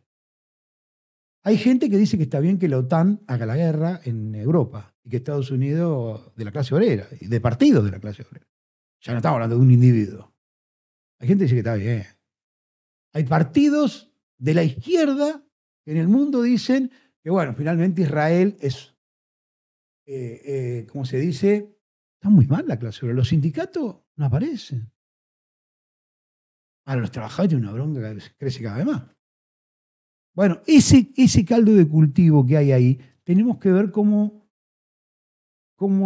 Hay gente que dice que está bien que la OTAN haga la guerra en Europa y que Estados Unidos de la clase obrera y de partidos de la clase obrera. Ya no estamos hablando de un individuo. Hay gente que dice que está bien. Hay partidos de la izquierda que en el mundo dicen que, bueno, finalmente Israel es, como se dice, está muy mal la clase obrera. Los sindicatos no aparecen. Ahora los trabajadores tienen una bronca que crece cada vez más. Bueno, ese caldo de cultivo que hay ahí, tenemos que ver cómo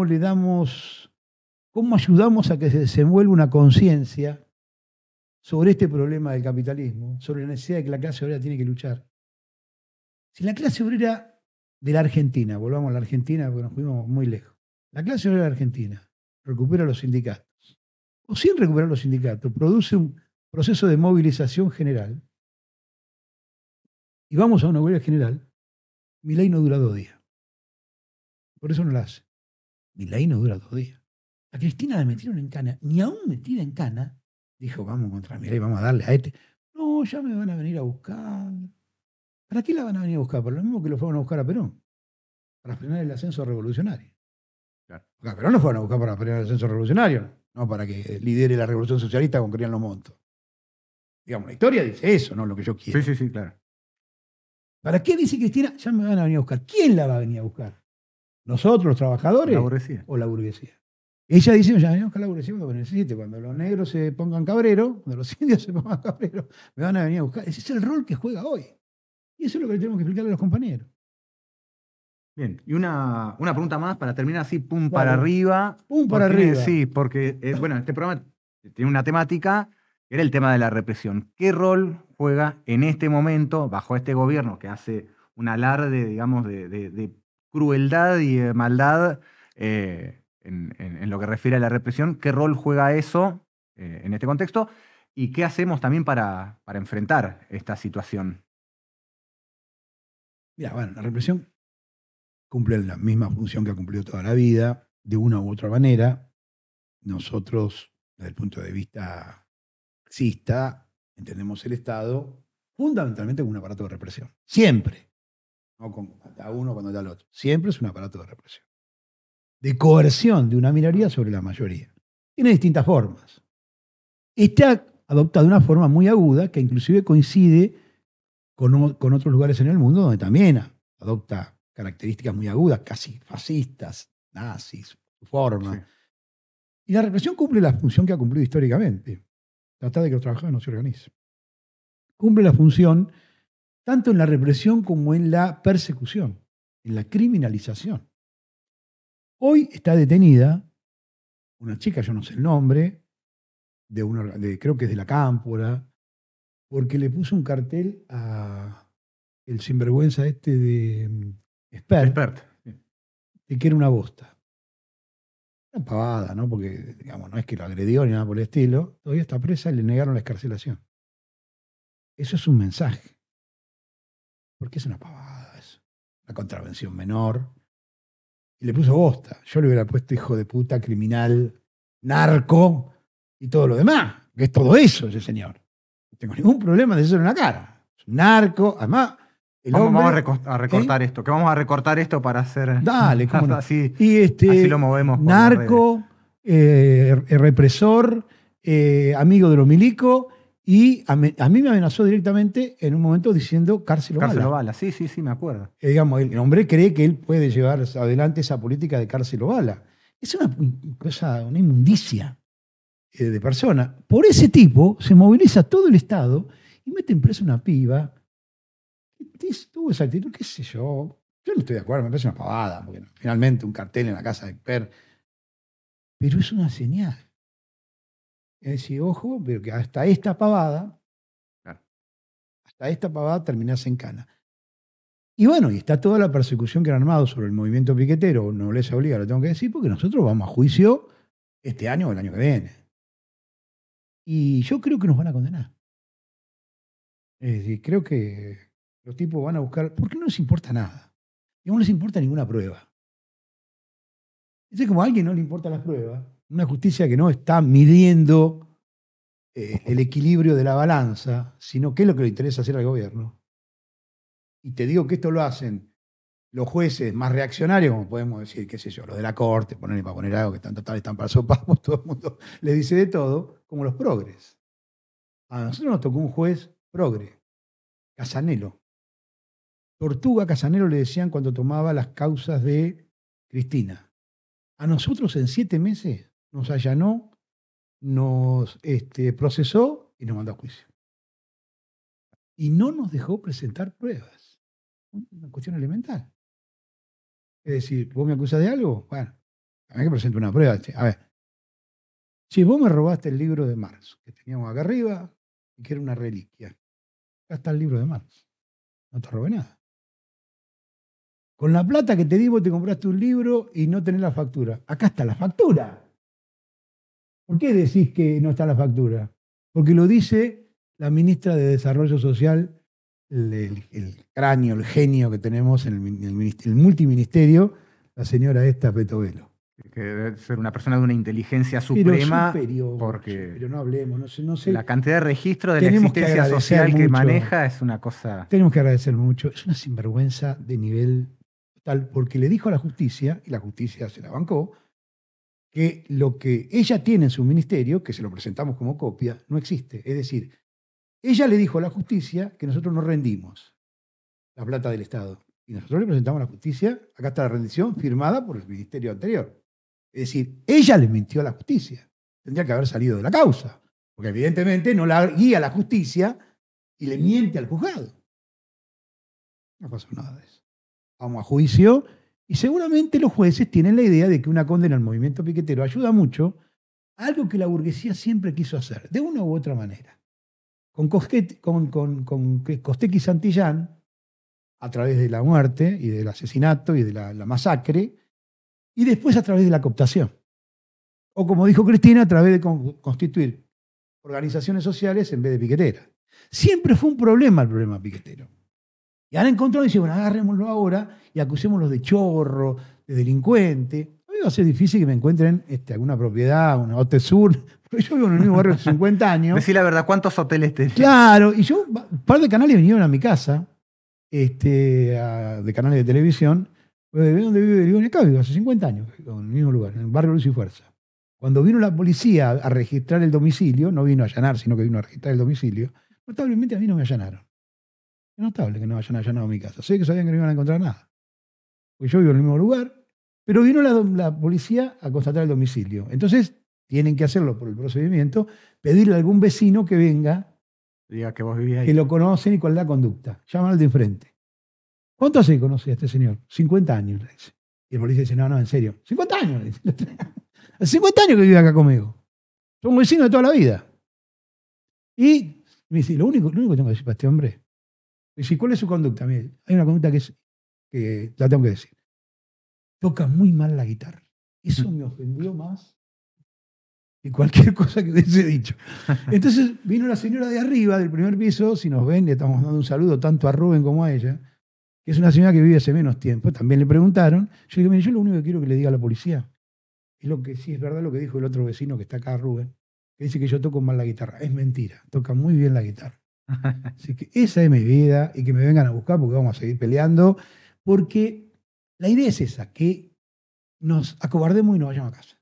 ayudamos a que se desenvuelva una conciencia sobre este problema del capitalismo, sobre la necesidad de que la clase obrera tiene que luchar. Si la clase obrera de la Argentina, volvamos a la Argentina porque nos fuimos muy lejos, la clase obrera de la Argentina recupera los sindicatos, o sin recuperar los sindicatos, produce un proceso de movilización general, y vamos a una huelga general, Milei no dura 2 días. Por eso no la hace. Milei no dura 2 días. A Cristina la metieron en cana, ni aún metida en cana, dijo, vamos contra Milei, vamos a darle a este. No, ya me van a venir a buscar. ¿Para qué la van a venir a buscar? Por lo mismo que lo fueron a buscar a Perón. Para frenar el ascenso revolucionario. Claro. A Perón lo fueron a buscar para frenar el ascenso revolucionario, no para que lidere la revolución socialista con Cristian Los Montos. Digamos, la historia dice eso, no lo que yo quiero. Sí, claro. ¿Para qué dice Cristina? Ya me van a venir a buscar. ¿Quién la va a venir a buscar? ¿Nosotros, los trabajadores? La burguesía. ¿O la burguesía? Ella dice, ya venimos a buscar la burguesía cuando necesite. Cuando los negros se pongan cabreros, cuando los indios se pongan cabreros, me van a venir a buscar. Ese es el rol que juega hoy. Y eso es lo que le tenemos que explicarle a los compañeros. Bien, y una pregunta más para terminar así, pum Claro. para arriba. Pum para arriba. Sí, porque bueno, este programa tiene una temática, que era el tema de la represión. ¿Qué rol juega en este momento, bajo este gobierno que hace un alarde, digamos, de crueldad y de maldad en lo que refiere a la represión. ¿Qué rol juega eso en este contexto? ¿Y qué hacemos también para enfrentar esta situación? Mira, bueno, la represión cumple la misma función que ha cumplido toda la vida, de una u otra manera. Nosotros, desde el punto de vista marxista, entendemos el Estado fundamentalmente como un aparato de represión. Siempre. No cuando a uno, cuando da al otro. Siempre es un aparato de represión. De coerción de una minoría sobre la mayoría. Tiene distintas formas. Está adoptado de una forma muy aguda que inclusive coincide con otros lugares en el mundo donde también adopta características muy agudas, casi fascistas, nazis, su forma. Sí. Y la represión cumple la función que ha cumplido históricamente. Tratar de que los trabajadores no se organicen. Cumple la función tanto en la represión como en la persecución, en la criminalización. Hoy está detenida una chica, yo no sé el nombre, creo que es de la Cámpora, porque le puso un cartel a el sinvergüenza este de Spert, de que era una bosta. Una pavada, ¿no? Porque, digamos, no es que lo agredió ni nada por el estilo. Todavía está presa y le negaron la excarcelación. Eso es un mensaje. Porque es una pavada eso. Una contravención menor. Y le puso bosta. Yo le hubiera puesto hijo de puta, criminal, narco y todo lo demás. Que es todo eso ese señor. No tengo ningún problema de eso en la cara. Es un narco. Además, Vamos a recortar esto. Que vamos a recortar esto para hacer. Dale, cómo no. así, Y así lo movemos. Narco, represor, amigo de los milicos. Y a mí me amenazó directamente en un momento diciendo cárcel o Cárcel o bala. bala, sí, me acuerdo. Digamos, el hombre cree que él puede llevar adelante esa política de cárcel o bala. Es una cosa, una inmundicia de persona. Por ese tipo se moviliza todo el Estado y meten preso una piba. Tuvo esa actitud, qué sé yo. Yo no estoy de acuerdo, me parece una pavada, porque finalmente un cartel en la casa de Per. Pero es una señal. Es decir, ojo, pero que hasta esta pavada terminás en cana. Y bueno, y está toda la persecución que han armado sobre el movimiento piquetero, no les obliga, lo tengo que decir, porque nosotros vamos a juicio este año o el año que viene. Y yo creo que nos van a condenar. Es decir, creo que los tipos van a buscar, porque no les importa nada. Y no les importa ninguna prueba. Es como a alguien no le importan las pruebas, una justicia que no está midiendo el equilibrio de la balanza, sino qué es lo que le interesa hacer al gobierno. Y te digo que esto lo hacen los jueces más reaccionarios, como podemos decir, qué sé yo, los de la corte, para poner algo que están total, están para sopapos, todo el mundo le dice de todo, como los progres. A nosotros nos tocó un juez progre, Casanelo. Tortuga Casanelo le decían cuando tomaba las causas de Cristina. A nosotros en 7 meses nos allanó, nos procesó y nos mandó a juicio. Y no nos dejó presentar pruebas. Una cuestión elemental. Es decir, ¿vos me acusás de algo? Bueno, hay que presentar una prueba. A ver, si vos me robaste el libro de Marx, que teníamos acá arriba, y que era una reliquia. Acá está el libro de Marx. No te robé nada. Con la plata que te di, vos te compraste un libro y no tenés la factura. Acá está la factura. ¿Por qué decís que no está la factura? Porque lo dice la ministra de Desarrollo Social, el cráneo, el genio que tenemos en el multiministerio, la señora esta Petovelo. Que debe ser una persona de una inteligencia suprema. Pero no hablemos, no sé. La cantidad de registros de la existencia social que maneja es una cosa. Tenemos que agradecer mucho. Es una sinvergüenza de nivel total, porque le dijo a la justicia, y la justicia se la bancó, que lo que ella tiene en su ministerio, que se lo presentamos como copia, no existe. Es decir, ella le dijo a la justicia que nosotros no rendimos la plata del Estado. Y nosotros le presentamos a la justicia, acá está la rendición firmada por el ministerio anterior. Es decir, ella le mintió a la justicia. Tendría que haber salido de la causa. Porque evidentemente no la guía la justicia y le miente al juzgado. No pasó nada de eso. Vamos a juicio y seguramente los jueces tienen la idea de que una condena al movimiento piquetero ayuda mucho a algo que la burguesía siempre quiso hacer, de una u otra manera. Con Costec y Santillán, a través de la muerte y del asesinato y de la masacre, y después a través de la cooptación. O como dijo Cristina, a través de constituir organizaciones sociales en vez de piqueteras. Siempre fue un problema el problema piquetero. Y han encontrado y dicen, bueno, agarrémoslo ahora y acusémoslos de chorro, de delincuente. A mí va a ser difícil que me encuentren alguna propiedad, una Hotel Sur, porque yo vivo en el mismo barrio hace 50 años. Decí la verdad, ¿cuántos hoteles tenés? Claro, y yo, un par de canales vinieron a mi casa, de canales de televisión, donde vivo acá, vivo hace 50 años, en el mismo lugar, en el barrio Luz y Fuerza. Cuando vino la policía a registrar el domicilio, no vino a allanar, sino que vino a registrar el domicilio, notablemente a mí no me allanaron. Es notable que no hayan allanado mi casa. Sé que sabían que no iban a encontrar nada. Porque yo vivo en el mismo lugar, pero vino la policía a constatar el domicilio. Entonces, tienen que hacerlo por el procedimiento, pedirle a algún vecino que venga, Diga que vos vivías ahí. que lo conocen y cuál es la conducta. Llaman al de enfrente. ¿Cuánto hace que conoce a este señor? 50 años, le dice. Y el policía dice, no, en serio. 50 años, le dice. Hace 50 años que vive acá conmigo. Somos vecinos de toda la vida. Y me dice, lo único que tengo que decir para este hombre, dice, ¿cuál es su conducta? Mire, hay una conducta que la tengo que decir. Toca muy mal la guitarra. Eso me ofendió más que cualquier cosa que hubiese dicho. Entonces vino la señora de arriba, del primer piso, si nos ven, le estamos dando un saludo tanto a Rubén como a ella, que es una señora que vive hace menos tiempo. También le preguntaron. Yo le dije, mire, yo lo único que quiero que le diga a la policía es lo que sí es verdad lo que dijo el otro vecino que está acá, Rubén, que dice que yo toco mal la guitarra. Es mentira, toca muy bien la guitarra. Así que esa es mi vida y que me vengan a buscar porque vamos a seguir peleando. Porque la idea es esa, que nos acobardemos y nos vayamos a casa.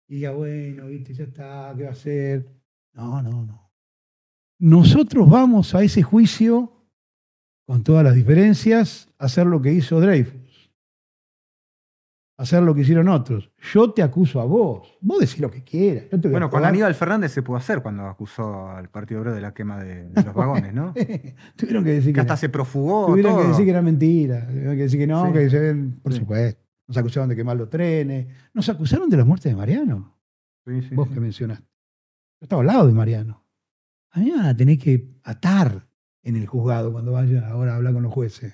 Y diga, bueno, viste, ya está, ¿qué va a hacer? No. Nosotros vamos a ese juicio, con todas las diferencias, a hacer lo que hizo Dreyfus. Hacer lo que hicieron otros. Yo te acuso a vos. Vos decís lo que quieras. Yo te voy a Bueno, con acusar. Aníbal Fernández se pudo hacer cuando acusó al Partido Obrero de la quema de los vagones, ¿no? Tuvieron que decir Que hasta se profugó tuvieron todo. que decir que era mentira. Tuvieron que decir que no, Sí. por Sí. supuesto. Nos acusaron de quemar los trenes. Nos acusaron de la muerte de Mariano. Sí. Vos que mencionaste. Yo estaba al lado de Mariano. A mí me van a tener que atar en el juzgado cuando vaya ahora a hablar con los jueces.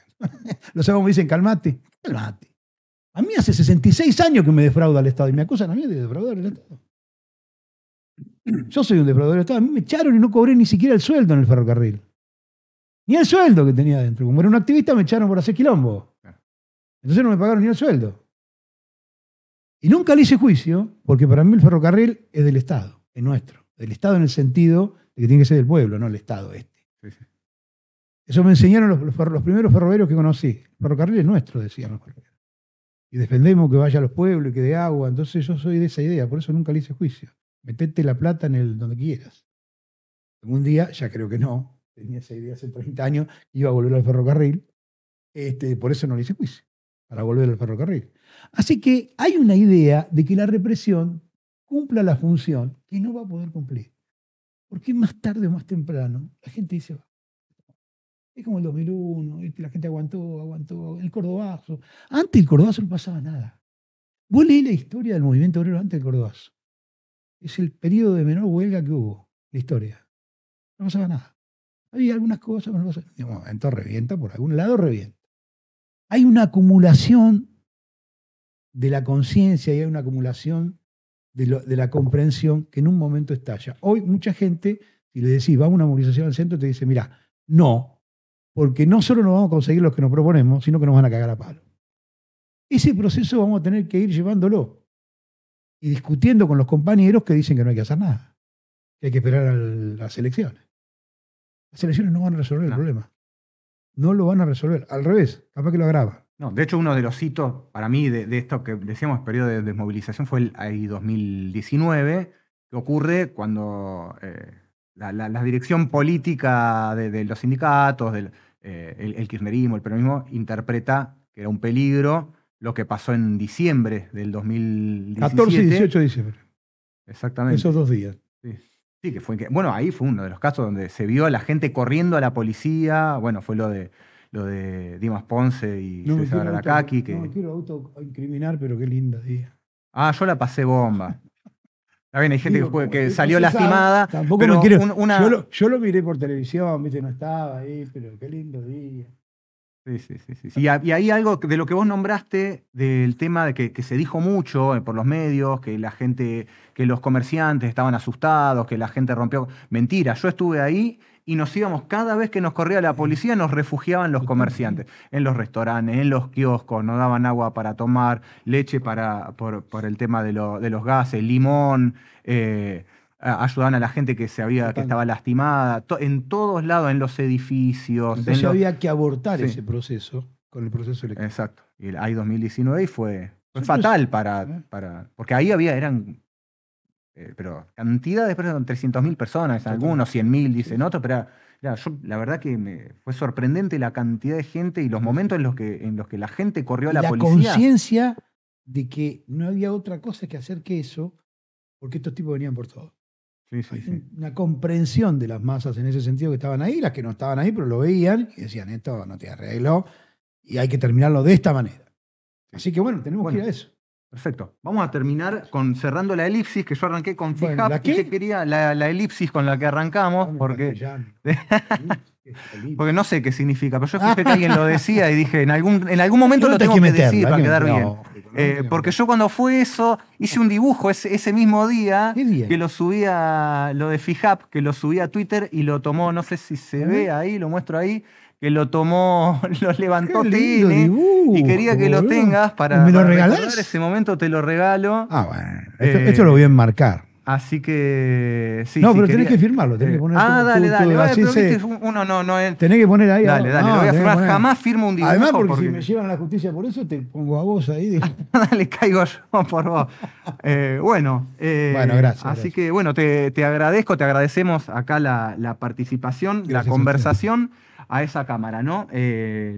Los abogados me dicen, calmate. A mí hace 66 años que me defrauda el Estado y me acusan a mí de defraudar el Estado. Yo soy un defraudador del Estado. A mí me echaron y no cobré ni siquiera el sueldo en el ferrocarril. Ni el sueldo que tenía adentro. Como era un activista me echaron por hacer quilombo. Entonces no me pagaron ni el sueldo. Y nunca le hice juicio porque para mí el ferrocarril es del Estado, es nuestro. Del Estado en el sentido de que tiene que ser del pueblo, no el Estado este. Sí. Eso me enseñaron los primeros ferroviarios que conocí. El ferrocarril es nuestro, decían los ferroviarios. Y defendemos que vaya a los pueblos y que dé agua. Entonces yo soy de esa idea, por eso nunca le hice juicio. Metete la plata donde quieras. Un día, ya creo que no, tenía esa idea hace 30 años, iba a volver al ferrocarril, por eso no le hice juicio, para volver al ferrocarril. Así que hay una idea de que la represión cumpla la función que no va a poder cumplir. Porque más tarde o más temprano la gente dice, va. Es como el 2001, la gente aguantó, el Cordobazo. Antes del Cordobazo no pasaba nada. Vos leí la historia del movimiento obrero antes del Cordobazo. Es el periodo de menor huelga que hubo, la historia. No pasaba nada. Había algunas cosas, pero no pasaba. De momento revienta, por algún lado revienta. Hay una acumulación de la conciencia y hay una acumulación de la comprensión que en un momento estalla. Hoy mucha gente, si le decís, vamos a una movilización al centro, te dice, mira, no, porque no solo no vamos a conseguir los que nos proponemos, sino que nos van a cagar a palo. Ese proceso vamos a tener que ir llevándolo y discutiendo con los compañeros que dicen que no hay que hacer nada, que hay que esperar a las elecciones. Las elecciones no van a resolver el problema. No lo van a resolver. Al revés, capaz que lo agrava. No, de hecho, uno de los hitos para mí de esto que decíamos, periodo de desmovilización, fue el 2019, que ocurre cuando la dirección política de los sindicatos, el kirchnerismo, el peronismo, interpreta que era un peligro lo que pasó en diciembre del 2017. 14 y 18 de diciembre. Exactamente. Esos 2 días. Sí, que fue. Bueno, ahí fue uno de los casos donde se vio a la gente corriendo a la policía. Bueno, fue lo de Dimas Ponce y César Aracaki. No me quiero autoincriminar, pero qué linda día. Ah, yo la pasé bomba. Está bien, hay gente que salió no se lastimada. sabe, tampoco pero me quiero. Yo lo miré por televisión, viste, no estaba ahí, pero qué lindo día. Sí. Y ahí algo de lo que vos nombraste, del tema de que se dijo mucho por los medios, que la gente, que los comerciantes estaban asustados, que la gente rompió. Mentira, yo estuve ahí y nos íbamos, cada vez que nos corría la policía, nos refugiaban los comerciantes. En los restaurantes, en los kioscos, nos daban agua para tomar, leche por el tema de los gases, limón. Ayudaban a la gente que estaba lastimada, en todos lados, en los edificios. Entonces había que abortar ese proceso con el proceso electoral. Exacto. Y el AI 2019 fue fatal porque ahí eran pero cantidades, pero 300.000 personas, algunos 100.000 dicen otros, pero la verdad que fue sorprendente la cantidad de gente y los momentos en los que la gente corrió a la policía. La conciencia de que no había otra cosa que hacer que eso, porque estos tipos venían por todo. Sí. Una comprensión de las masas en ese sentido, que estaban ahí, las que no estaban ahí, pero lo veían y decían, esto no te arreglo y hay que terminarlo de esta manera. Así que tenemos que ir a eso. Perfecto. Vamos a terminar cerrando la elipsis, que yo arranqué con FIJAP, ¿la qué? y que quería la elipsis con la que arrancamos, porque no sé qué significa, pero yo escuché que alguien lo decía y dije, en algún momento lo tengo que decir para quedar bien. Porque yo cuando fue eso, hice un dibujo ese mismo día, que lo subía, lo de FIJAP, que lo subí a Twitter y lo tomó, no sé si se ve ahí, lo muestro ahí, que lo tomó, lo levantó TN y quería que lo tengas para ¿me lo recordar regalás? ese momento, te lo regalo. Esto lo voy a enmarcar. Así que sí. No, pero tenés que firmarlo, tenés que poner dale. así Pero viste, uno no. Tenés que poner ahí. Dale, lo voy a firmar. Jamás firmo un dibujo. Además, porque si me llevan a la justicia por eso, te pongo a vos ahí. Dale, caigo yo por vos. Gracias. Así que te agradezco, te agradecemos acá la participación, Gracias la conversación a esa cámara, ¿no?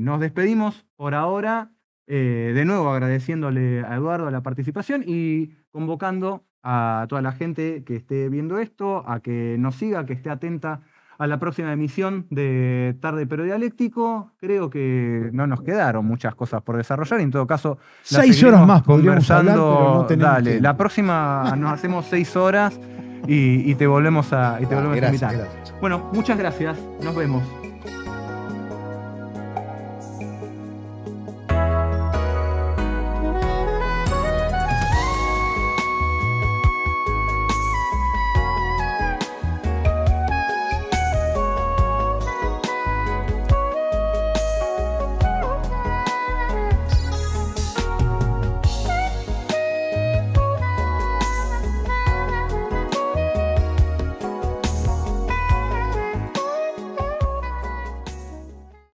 Nos despedimos por ahora, de nuevo agradeciéndole a Eduardo la participación y convocando a toda la gente que esté viendo esto, a que nos siga, que esté atenta a la próxima emisión de Tarde Pero Dialéctico. Creo que no nos quedaron muchas cosas por desarrollar, y en todo caso 6 horas más podríamos hablar, pero no tenemos tiempo. La próxima nos hacemos 6 horas y te volvemos a invitar. Gracias. Bueno, muchas gracias, nos vemos.